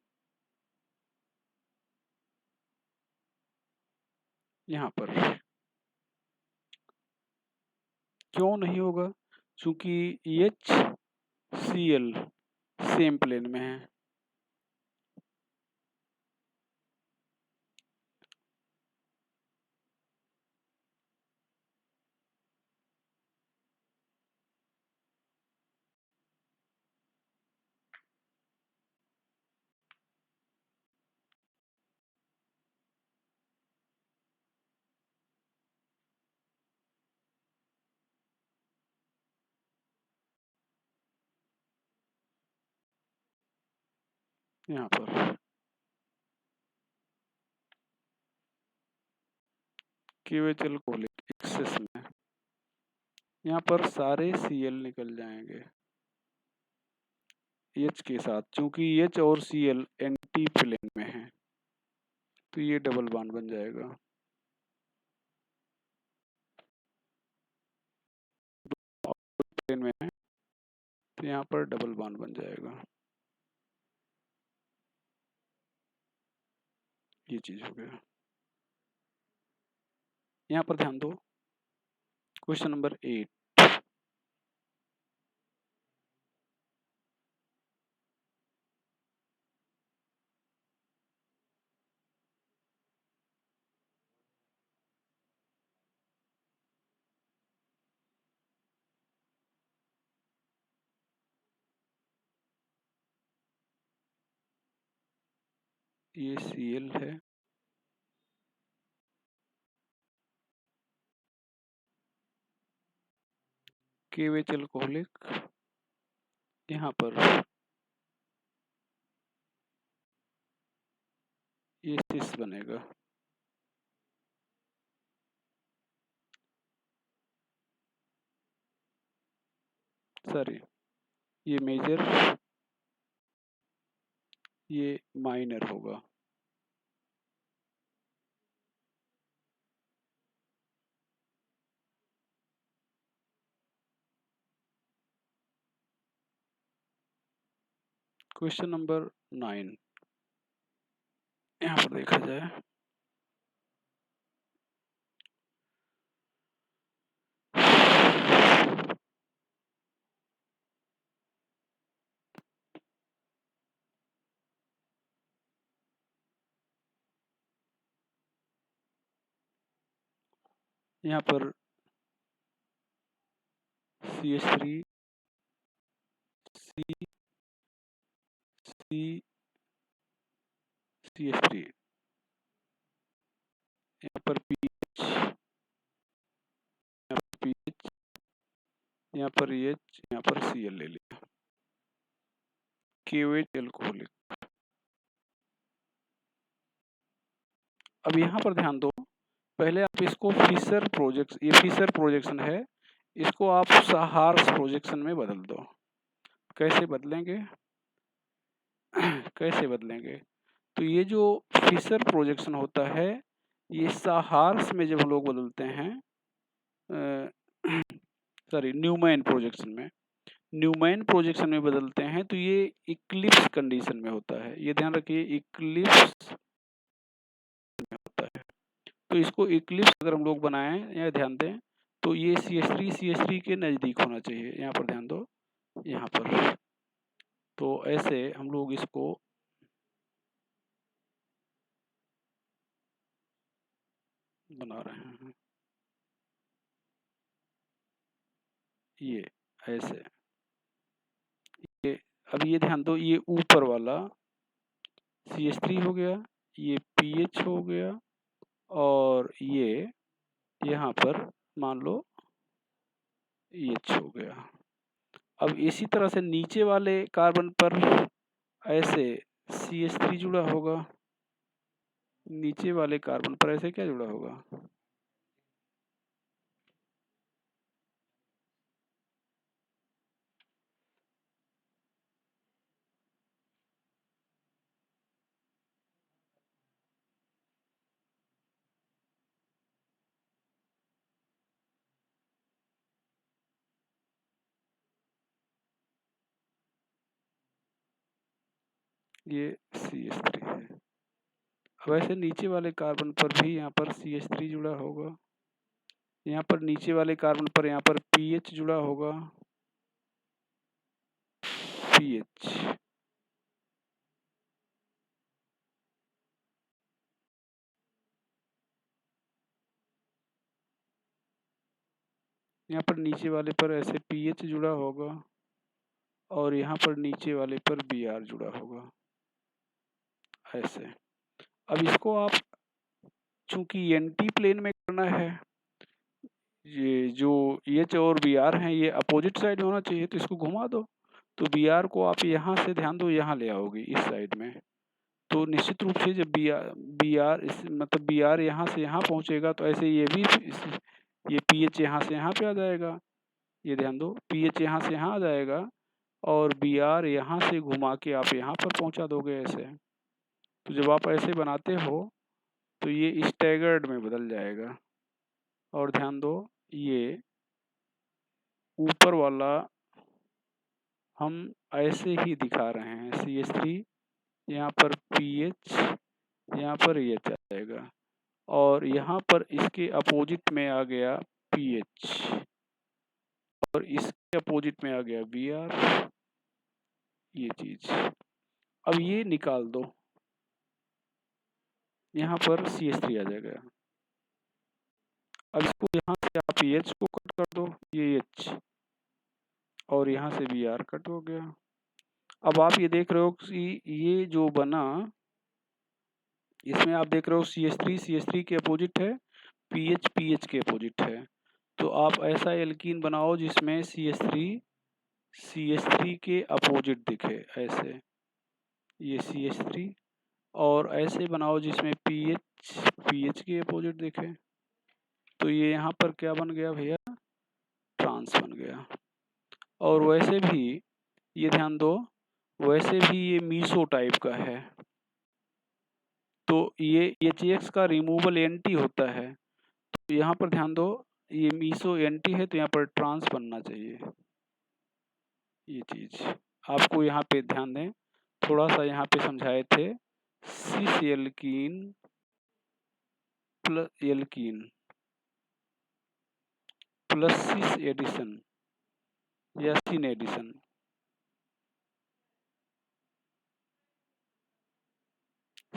यहाँ पर क्यों नहीं होगा, क्योंकि HCl सेम प्लेन में है। यहाँ पर KHL कोलिक एक्सेस में, यहाँ पर सारे Cl निकल जाएंगे H के साथ, क्योंकि H और Cl एंटी प्लेन में है, तो ये डबल बॉन्ड बन जाएगा। प्लेन में है तो यहाँ पर डबल बॉन्ड बन जाएगा, ये चीज हो गया। यहाँ पर ध्यान दो, क्वेश्चन नंबर 8, ये Cl है, KHL कोलिक, यहाँ पर ये सिस बनेगा, सॉरी ये मेजर, ये माइनर होगा, क्वेश्चन नंबर 9 यहाँ पर देखा जाए। यहाँ पर CH3 C C CH3, यहाँ पर pH, यहाँ पर pH, यहाँ पर H, यहाँ पर Cl ले लिया, KOH एल्कोहलिक। अब यहाँ पर ध्यान दो, पहले आप इसको फिशर प्रोजेक्शन, ये फिशर प्रोजेक्शन है, इसको आप साहार्स प्रोजेक्शन में बदल दो। कैसे बदलेंगे? कैसे बदलेंगे? तो ये जो फिशर प्रोजेक्शन होता है, ये साहार्स में जब हम लोग बदलते हैं, सॉरी न्यूमैन प्रोजेक्शन में, न्यूमैन प्रोजेक्शन में बदलते हैं तो ये इक्लिप्स कंडीशन में होता है। ये ध्यान रखिए, इक्लिप्स में होता है। तो इसको इक्लिप्स अगर हम लोग बनाएं या ध्यान दें तो ये CH3 के नज़दीक होना चाहिए। यहाँ पर ध्यान दो, यहाँ पर। तो ऐसे हम लोग इसको बना रहे हैं, ये ऐसे। ये अब ये ध्यान दो, ये ऊपर वाला CH3 हो गया, ये pH हो गया, और ये यहाँ पर मान लो H हो गया। अब इसी तरह से नीचे वाले कार्बन पर ऐसे CH3 जुड़ा होगा, नीचे वाले कार्बन पर ऐसे क्या जुड़ा होगा? ये CH3 है। अब ऐसे नीचे वाले कार्बन पर भी यहाँ पर CH3 जुड़ा होगा, यहाँ पर नीचे वाले कार्बन पर यहाँ पर pH जुड़ा होगा, pH। यहाँ पर नीचे वाले पर ऐसे pH जुड़ा होगा, और यहाँ पर नीचे वाले पर Br जुड़ा होगा, ऐसे। अब इसको आप चूंकि एंटी प्लेन में करना है, ये जो H और Br हैं ये अपोजिट साइड होना चाहिए, तो इसको घुमा दो। तो Br को आप यहाँ से ध्यान दो, यहाँ ले आओगे इस साइड में। तो निश्चित रूप से जब Br मतलब Br यहाँ से यहाँ पहुँचेगा, तो ऐसे ये भी ये pH यहाँ से यहाँ पे आ जाएगा। ये ध्यान दो, pH यहाँ से यहाँ आ जाएगा, और Br यहाँ से घुमा के आप यहाँ पर पहुँचा दोगे ऐसे। तो जब आप ऐसे बनाते हो तो ये स्टैगर्ड में बदल जाएगा। और ध्यान दो, ये ऊपर वाला हम ऐसे ही दिखा रहे हैं, CH3, यहाँ पर pH, यहाँ पर H आ जाएगा, और यहाँ पर इसके अपोजिट में आ गया pH, और इसके अपोजिट में आ गया Br, ये चीज। अब ये निकाल दो, यहाँ पर CH3 आ जाएगा। अब इसको यहाँ से आप H को कट कर दो, ये H, और यहाँ से Br कट हो गया। अब आप ये देख रहे हो कि ये जो बना, इसमें आप देख रहे हो CH3 के अपोजिट है, pH के अपोजिट है। तो आप ऐसा एल्कीन बनाओ जिसमें CH3 के अपोजिट दिखे, ऐसे, ये CH3, और ऐसे बनाओ जिसमें pH के अपोजिट दिखे। तो ये यहाँ पर क्या बन गया भैया? ट्रांस बन गया। और वैसे भी ये ध्यान दो, वैसे भी ये मीसो टाइप का है, तो ये HX का रिमूवल एंटी होता है। तो यहाँ पर ध्यान दो, ये मीसो एंटी है, तो यहाँ पर ट्रांस बनना चाहिए, ये चीज आपको यहाँ पे ध्यान दें। थोड़ा सा यहाँ पे समझाए थे, cis alkene plus alkene plus cis addition या सिन एडिशन।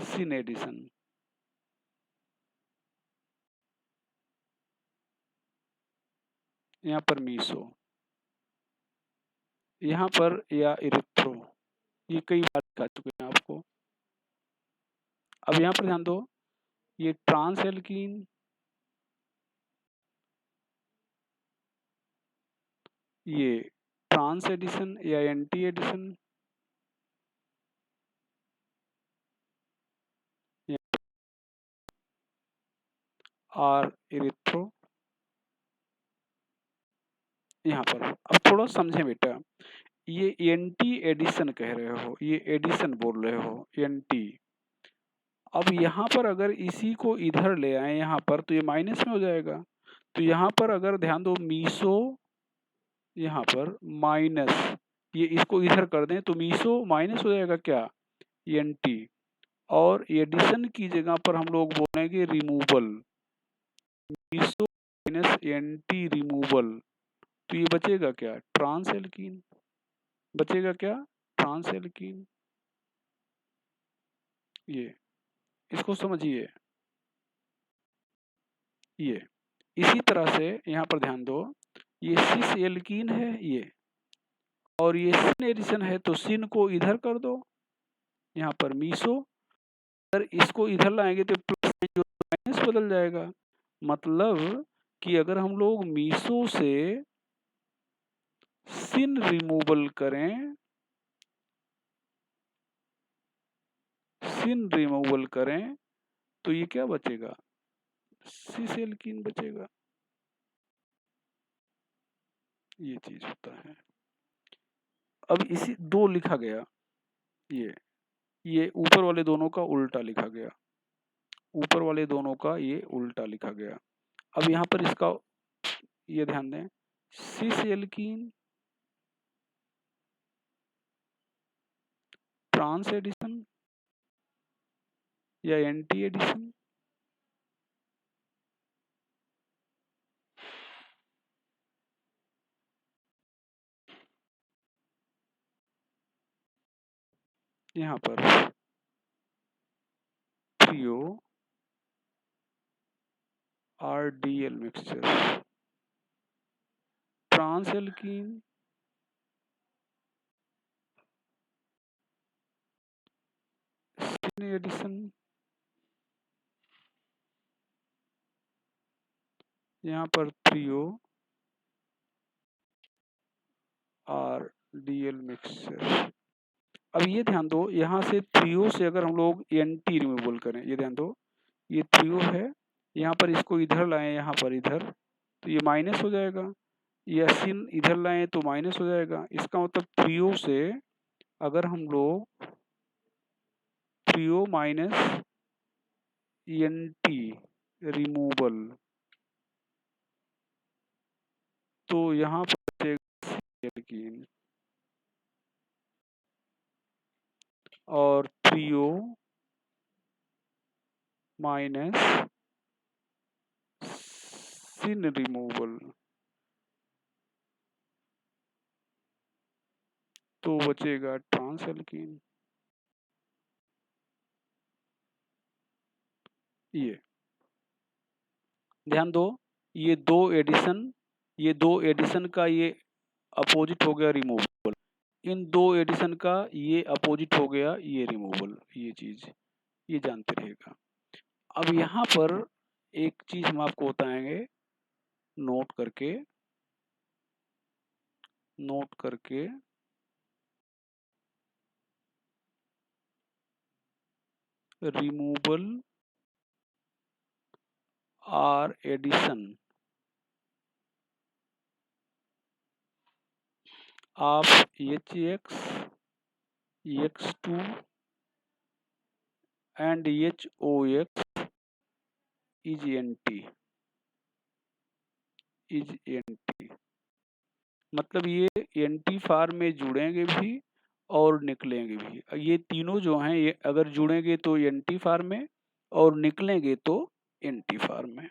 सिन एडिशन यहाँ पर मीसो, यहाँ पर या इरिथ्रो, ये कई बार दिखा चुके हैं आपको। अब यहाँ पर ध्यान दो, ये ट्रांस एल्कीन, ये ट्रांस एडिशन या एंटी एडिशन, और इरिथ्रो यहाँ पर। अब थोड़ा समझे बेटा, ये एंटी एडिशन कह रहे हो, ये एडिशन बोल रहे हो, एंटी। अब यहाँ पर अगर इसी को इधर ले आए यहाँ पर, तो ये माइनस में हो जाएगा। तो यहाँ पर अगर ध्यान दो, मीसो यहाँ पर माइनस, ये इसको इधर कर दें तो मीसो माइनस हो जाएगा क्या, एंटी। और एडिशन की जगह पर हम लोग बोलेंगे removal, meso minus anti removal. तो ये बचेगा क्या, ट्रांस एल्कीन। बचेगा क्या, ट्रांस एल्कीन। ये इसको समझिए। ये इसी तरह से यहाँ पर ध्यान दो, ये सिस एल्कीन है ये, और ये सिन एडिशन है, तो सिन को इधर कर दो, यहाँ पर मीसो। अगर इसको इधर लाएंगे तो प्लस जो माइनस बदल जाएगा। मतलब कि अगर हम लोग मीसो से सिन रिमूवल करें, सिन रिमूवल करें, तो ये क्या बचेगा, सिस एल्कीन बचेगा। ये चीज होता है। अब इसी दो लिखा गया, ये ऊपर वाले दोनों का उल्टा लिखा गया, ऊपर वाले दोनों का ये उल्टा लिखा गया। अब यहाँ पर इसका ये ध्यान दें, सिस एल्कीन ट्रांस एडिशन या एंटी एडिशन। यहाँ पर threo RDL mixture, trans alkene syn addition, यहाँ पर थ्रियो RDL मिक्सचर। अब ये ध्यान दो, यहाँ से थ्रियो से अगर हम लोग एंटी रिमूवल करें, ये ध्यान दो, ये थ्रियो है, यहाँ पर इसको इधर लाएं, यहाँ पर इधर, तो ये माइनस हो जाएगा। या सिन इधर लाएं तो माइनस हो जाएगा। इसका मतलब थ्रियो से अगर हम लोग थ्रियो माइनस एंटी रिमूवल, तो यहाँ पर एल्कीन, और थ्रियो माइनस सिन रिमूवल, तो बचेगा ट्रांस एल्कीन। ये ध्यान दो, ये दो एडिशन का ये अपोजिट हो गया रिमूवल, इन दो एडिशन का ये अपोजिट हो गया ये रिमूवल। ये चीज ये जानते रहेगा। अब यहाँ पर एक चीज हम आपको बताएंगे, नोट करके रिमूवल और addition of HX, X2 and HOX is NT, मतलब ये NT फार्म में जुड़ेंगे भी और निकलेंगे भी। ये तीनों जो हैं ये अगर जुड़ेंगे तो एंटी फॉर्म में और निकलेंगे तो एंटी फॉर्म में।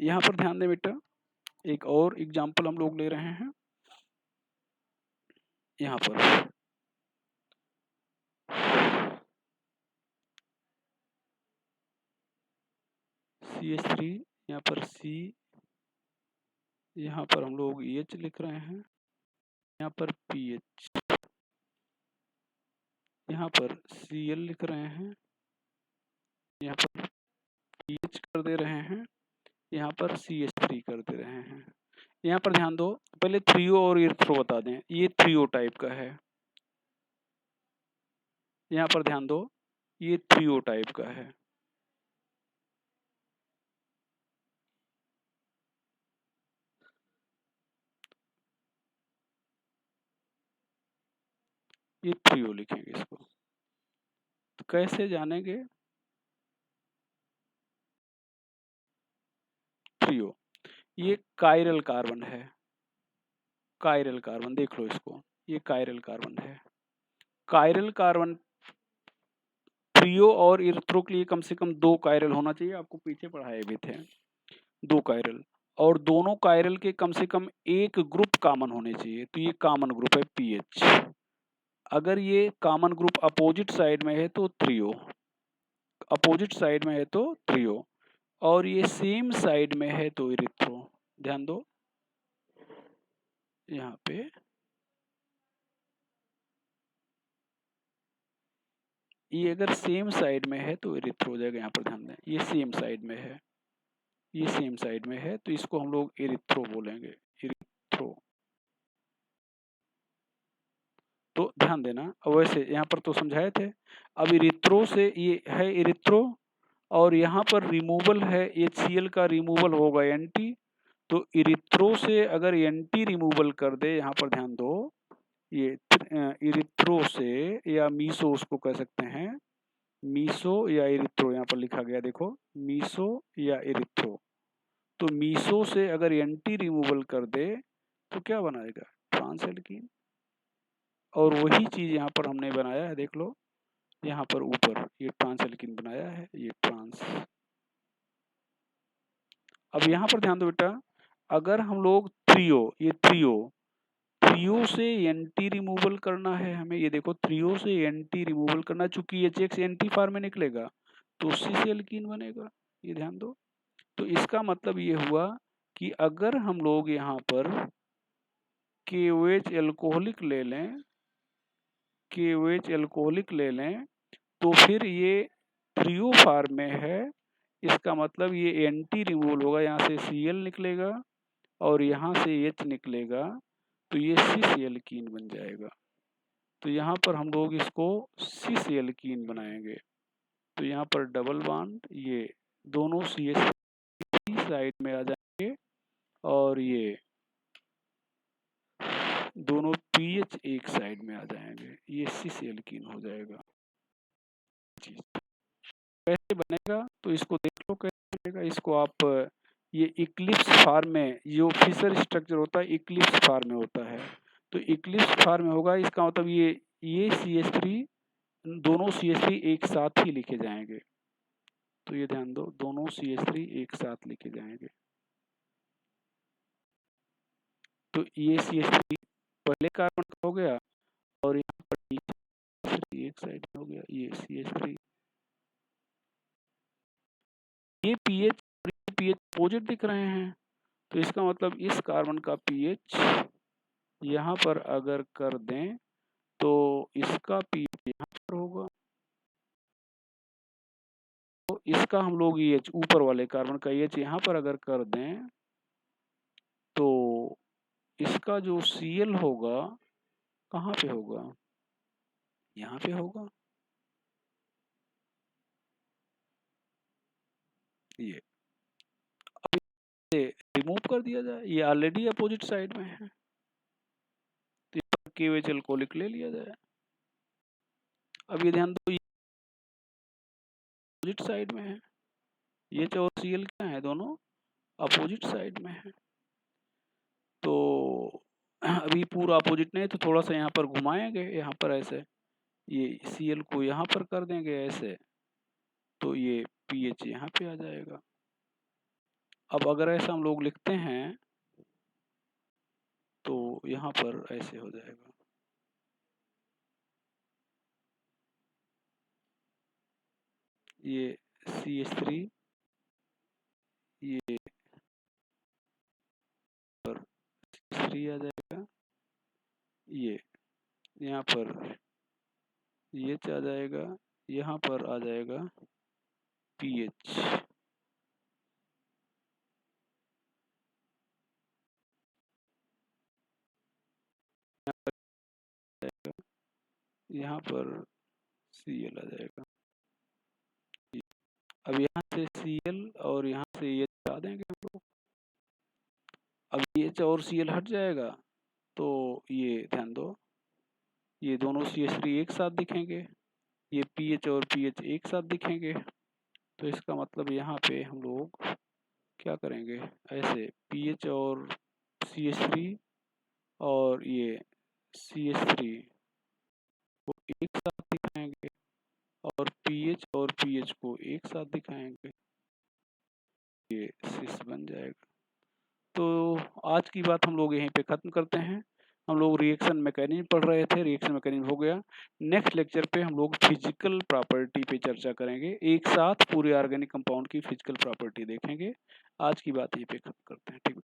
यहाँ पर ध्यान दें बेटा, एक और एग्जाम्पल हम लोग ले रहे हैं। यहाँ पर CH3, यहाँ पर C, यहाँ पर हम लोग H लिख रहे हैं, यहाँ पर PH, यहाँ पर Cl लिख रहे हैं, यहाँ पर PH कर दे रहे हैं, यहाँ पर CH3 कर दे रहे हैं। यहाँ पर ध्यान दो, पहले थ्रियो और इरिथ्रो बता दें। ये थ्रियो टाइप का है। यहाँ पर ध्यान दो, ये थ्रियो टाइप का है। ये थ्रियो लिखेंगे इसको। तो कैसे जानेंगे? थ्रियो, ये कायरल कार्बन है। कायरल कार्बन देख लो इसको, ये कायरल कार्बन है। कायरल कार्बन थ्रियो और इरिथ्रो के लिए कम से कम 2 कायरल होना चाहिए, आपको पीछे पढ़ाए भी थे 2 कायरल, और दोनों कायरल के कम से कम एक ग्रुप कॉमन होने चाहिए। तो ये कॉमन ग्रुप है पीएच। अगर ये कॉमन ग्रुप अपोजिट साइड में है तो थ्रियो, अपोजिट साइड में है तो थ्रियो, और ये सेम साइड में है तो इरिथ्रो। ध्यान दो यहाँ पे, ये अगर सेम साइड में है तो इरिथ्रो हो जाएगा। यहाँ पर ध्यान दें, ये सेम साइड में है, ये सेम साइड में है, तो इसको हम लोग इरिथ्रो बोलेंगे, इरिथ्रो। तो ध्यान देना, वैसे यहाँ पर तो समझाए थे। अब इरिथ्रो से ये है इरिथ्रो, और यहाँ पर रिमूवल है, HCl का रिमूवल होगा एंटी। तो इरिथ्रो से अगर एंटी रिमूवल कर दे, यहाँ पर ध्यान दो, ये इरिथ्रो से, या मीसो उसको कह सकते हैं, मीसो या इरिथ्रो, यहाँ पर लिखा गया देखो, मीसो या इरिथ्रो। तो मीसो से अगर एंटी रिमूवल कर दे तो क्या बनाएगा? Trans alkene. और वही चीज यहाँ पर हमने बनाया है, देख लो यहाँ पर ऊपर ये ट्रांस एल्कीन बनाया है, ये ट्रांस। अब यहाँ पर ध्यान दो बेटा, अगर हम लोग थ्रियो, ये थ्रियो से एंटी रिमूवल करना है हमें, ये देखो थ्रियो से एंटी रिमूवल करना, चूंकि HX एंटी फॉर्म में निकलेगा तो उसी से एल्कीन बनेगा, ये ध्यान दो। तो इसका मतलब ये हुआ कि अगर हम लोग यहाँ पर KOH एल्कोहलिक ले लें, KOH एल्कोहलिक ले लें, तो फिर ये थ्रियो फॉर्म में है, इसका मतलब ये एंटी रिमूवल होगा, यहाँ से Cl निकलेगा और यहाँ से H निकलेगा, तो ये cis एल्कीन बन जाएगा। तो यहाँ पर हम लोग इसको cis एल्कीन बनाएंगे। तो यहाँ पर डबल बॉन्ड, ये दोनों CH साइड में आ जाएंगे, और ये दोनों पीएच एक साइड में आ जाएंगे, ये cis एल्कीन हो जाएगा। कैसे बनेगा तो इसको देख लो कैसे बनेगा। इसको आप, ये इक्लिप्स फॉर्म में, जो फिशर स्ट्रक्चर होता है इक्लिप्स फॉर्म में होता है, तो इक्लिप्स फॉर्म में होगा, इसका मतलब ये CH3, दोनों CH3 एक साथ ही लिखे जाएंगे। तो ये ध्यान दो, दोनों CH3 एक साथ लिखे जाएंगे। तो ये CH3 पहले कार्बन का हो गया, और यहाँ पर एक साइड में हो गया, ये CH3। ये पीएच अपोजिट दिख रहे हैं, तो इसका मतलब इस कार्बन का पीएच यहाँ पर अगर कर दें तो इसका पीएच यहाँ पर होगा। तो इसका हम लोग एच, ऊपर वाले कार्बन का एच यहाँ पर अगर कर दें तो इसका जो Cl होगा कहाँ पे होगा? यहाँ पे होगा। ये अब इसे रिमूव कर दिया जाए, ये ऑलरेडी अपोजिट साइड में है, तो KOH एल्कोहलिक ले लिया जाए। अब ये ध्यान दो, ये अपोजिट साइड में है, ये और Cl क्या है, दोनों अपोजिट साइड में है। तो अभी पूरा अपोजिट नहीं तो थोड़ा सा यहाँ पर घुमाएंगे, यहाँ पर ऐसे ये Cl को यहाँ पर कर देंगे ऐसे, तो ये पीएच यहाँ पे आ जाएगा। अब अगर ऐसा हम लोग लिखते हैं तो यहाँ पर ऐसे हो जाएगा। ये CH3 ये पर CH3 आ जाएगा, ये यहाँ पर ये आ जाएगा, यहाँ पर आ जाएगा पीएच। यहाँ पर Cl आ जाएगा। अब यहाँ से Cl और यहाँ से ये हटा देंगे हम लोग। अब H और Cl हट जाएगा तो ये ध्यान दो, ये दोनों CH3 एक साथ दिखेंगे, ये पीएच और पीएच एक साथ दिखेंगे। तो इसका मतलब यहाँ पे हम लोग क्या करेंगे, ऐसे पीएच और CH3 और ये CH3 को एक साथ दिखाएंगे और पीएच और पीएच को एक साथ दिखाएंगे, ये सिस बन जाएगा। तो आज की बात हम लोग यहीं पे ख़त्म करते हैं। हम लोग रिएक्शन मैकेनिज्म पढ़ रहे थे, रिएक्शन मैकेनिज्म हो गया। नेक्स्ट लेक्चर पे हम लोग फिजिकल प्रॉपर्टी पे चर्चा करेंगे, एक साथ पूरे ऑर्गेनिक कंपाउंड की फिजिकल प्रॉपर्टी देखेंगे। आज की बात यहीं पे ख़त्म करते हैं, ठीक है।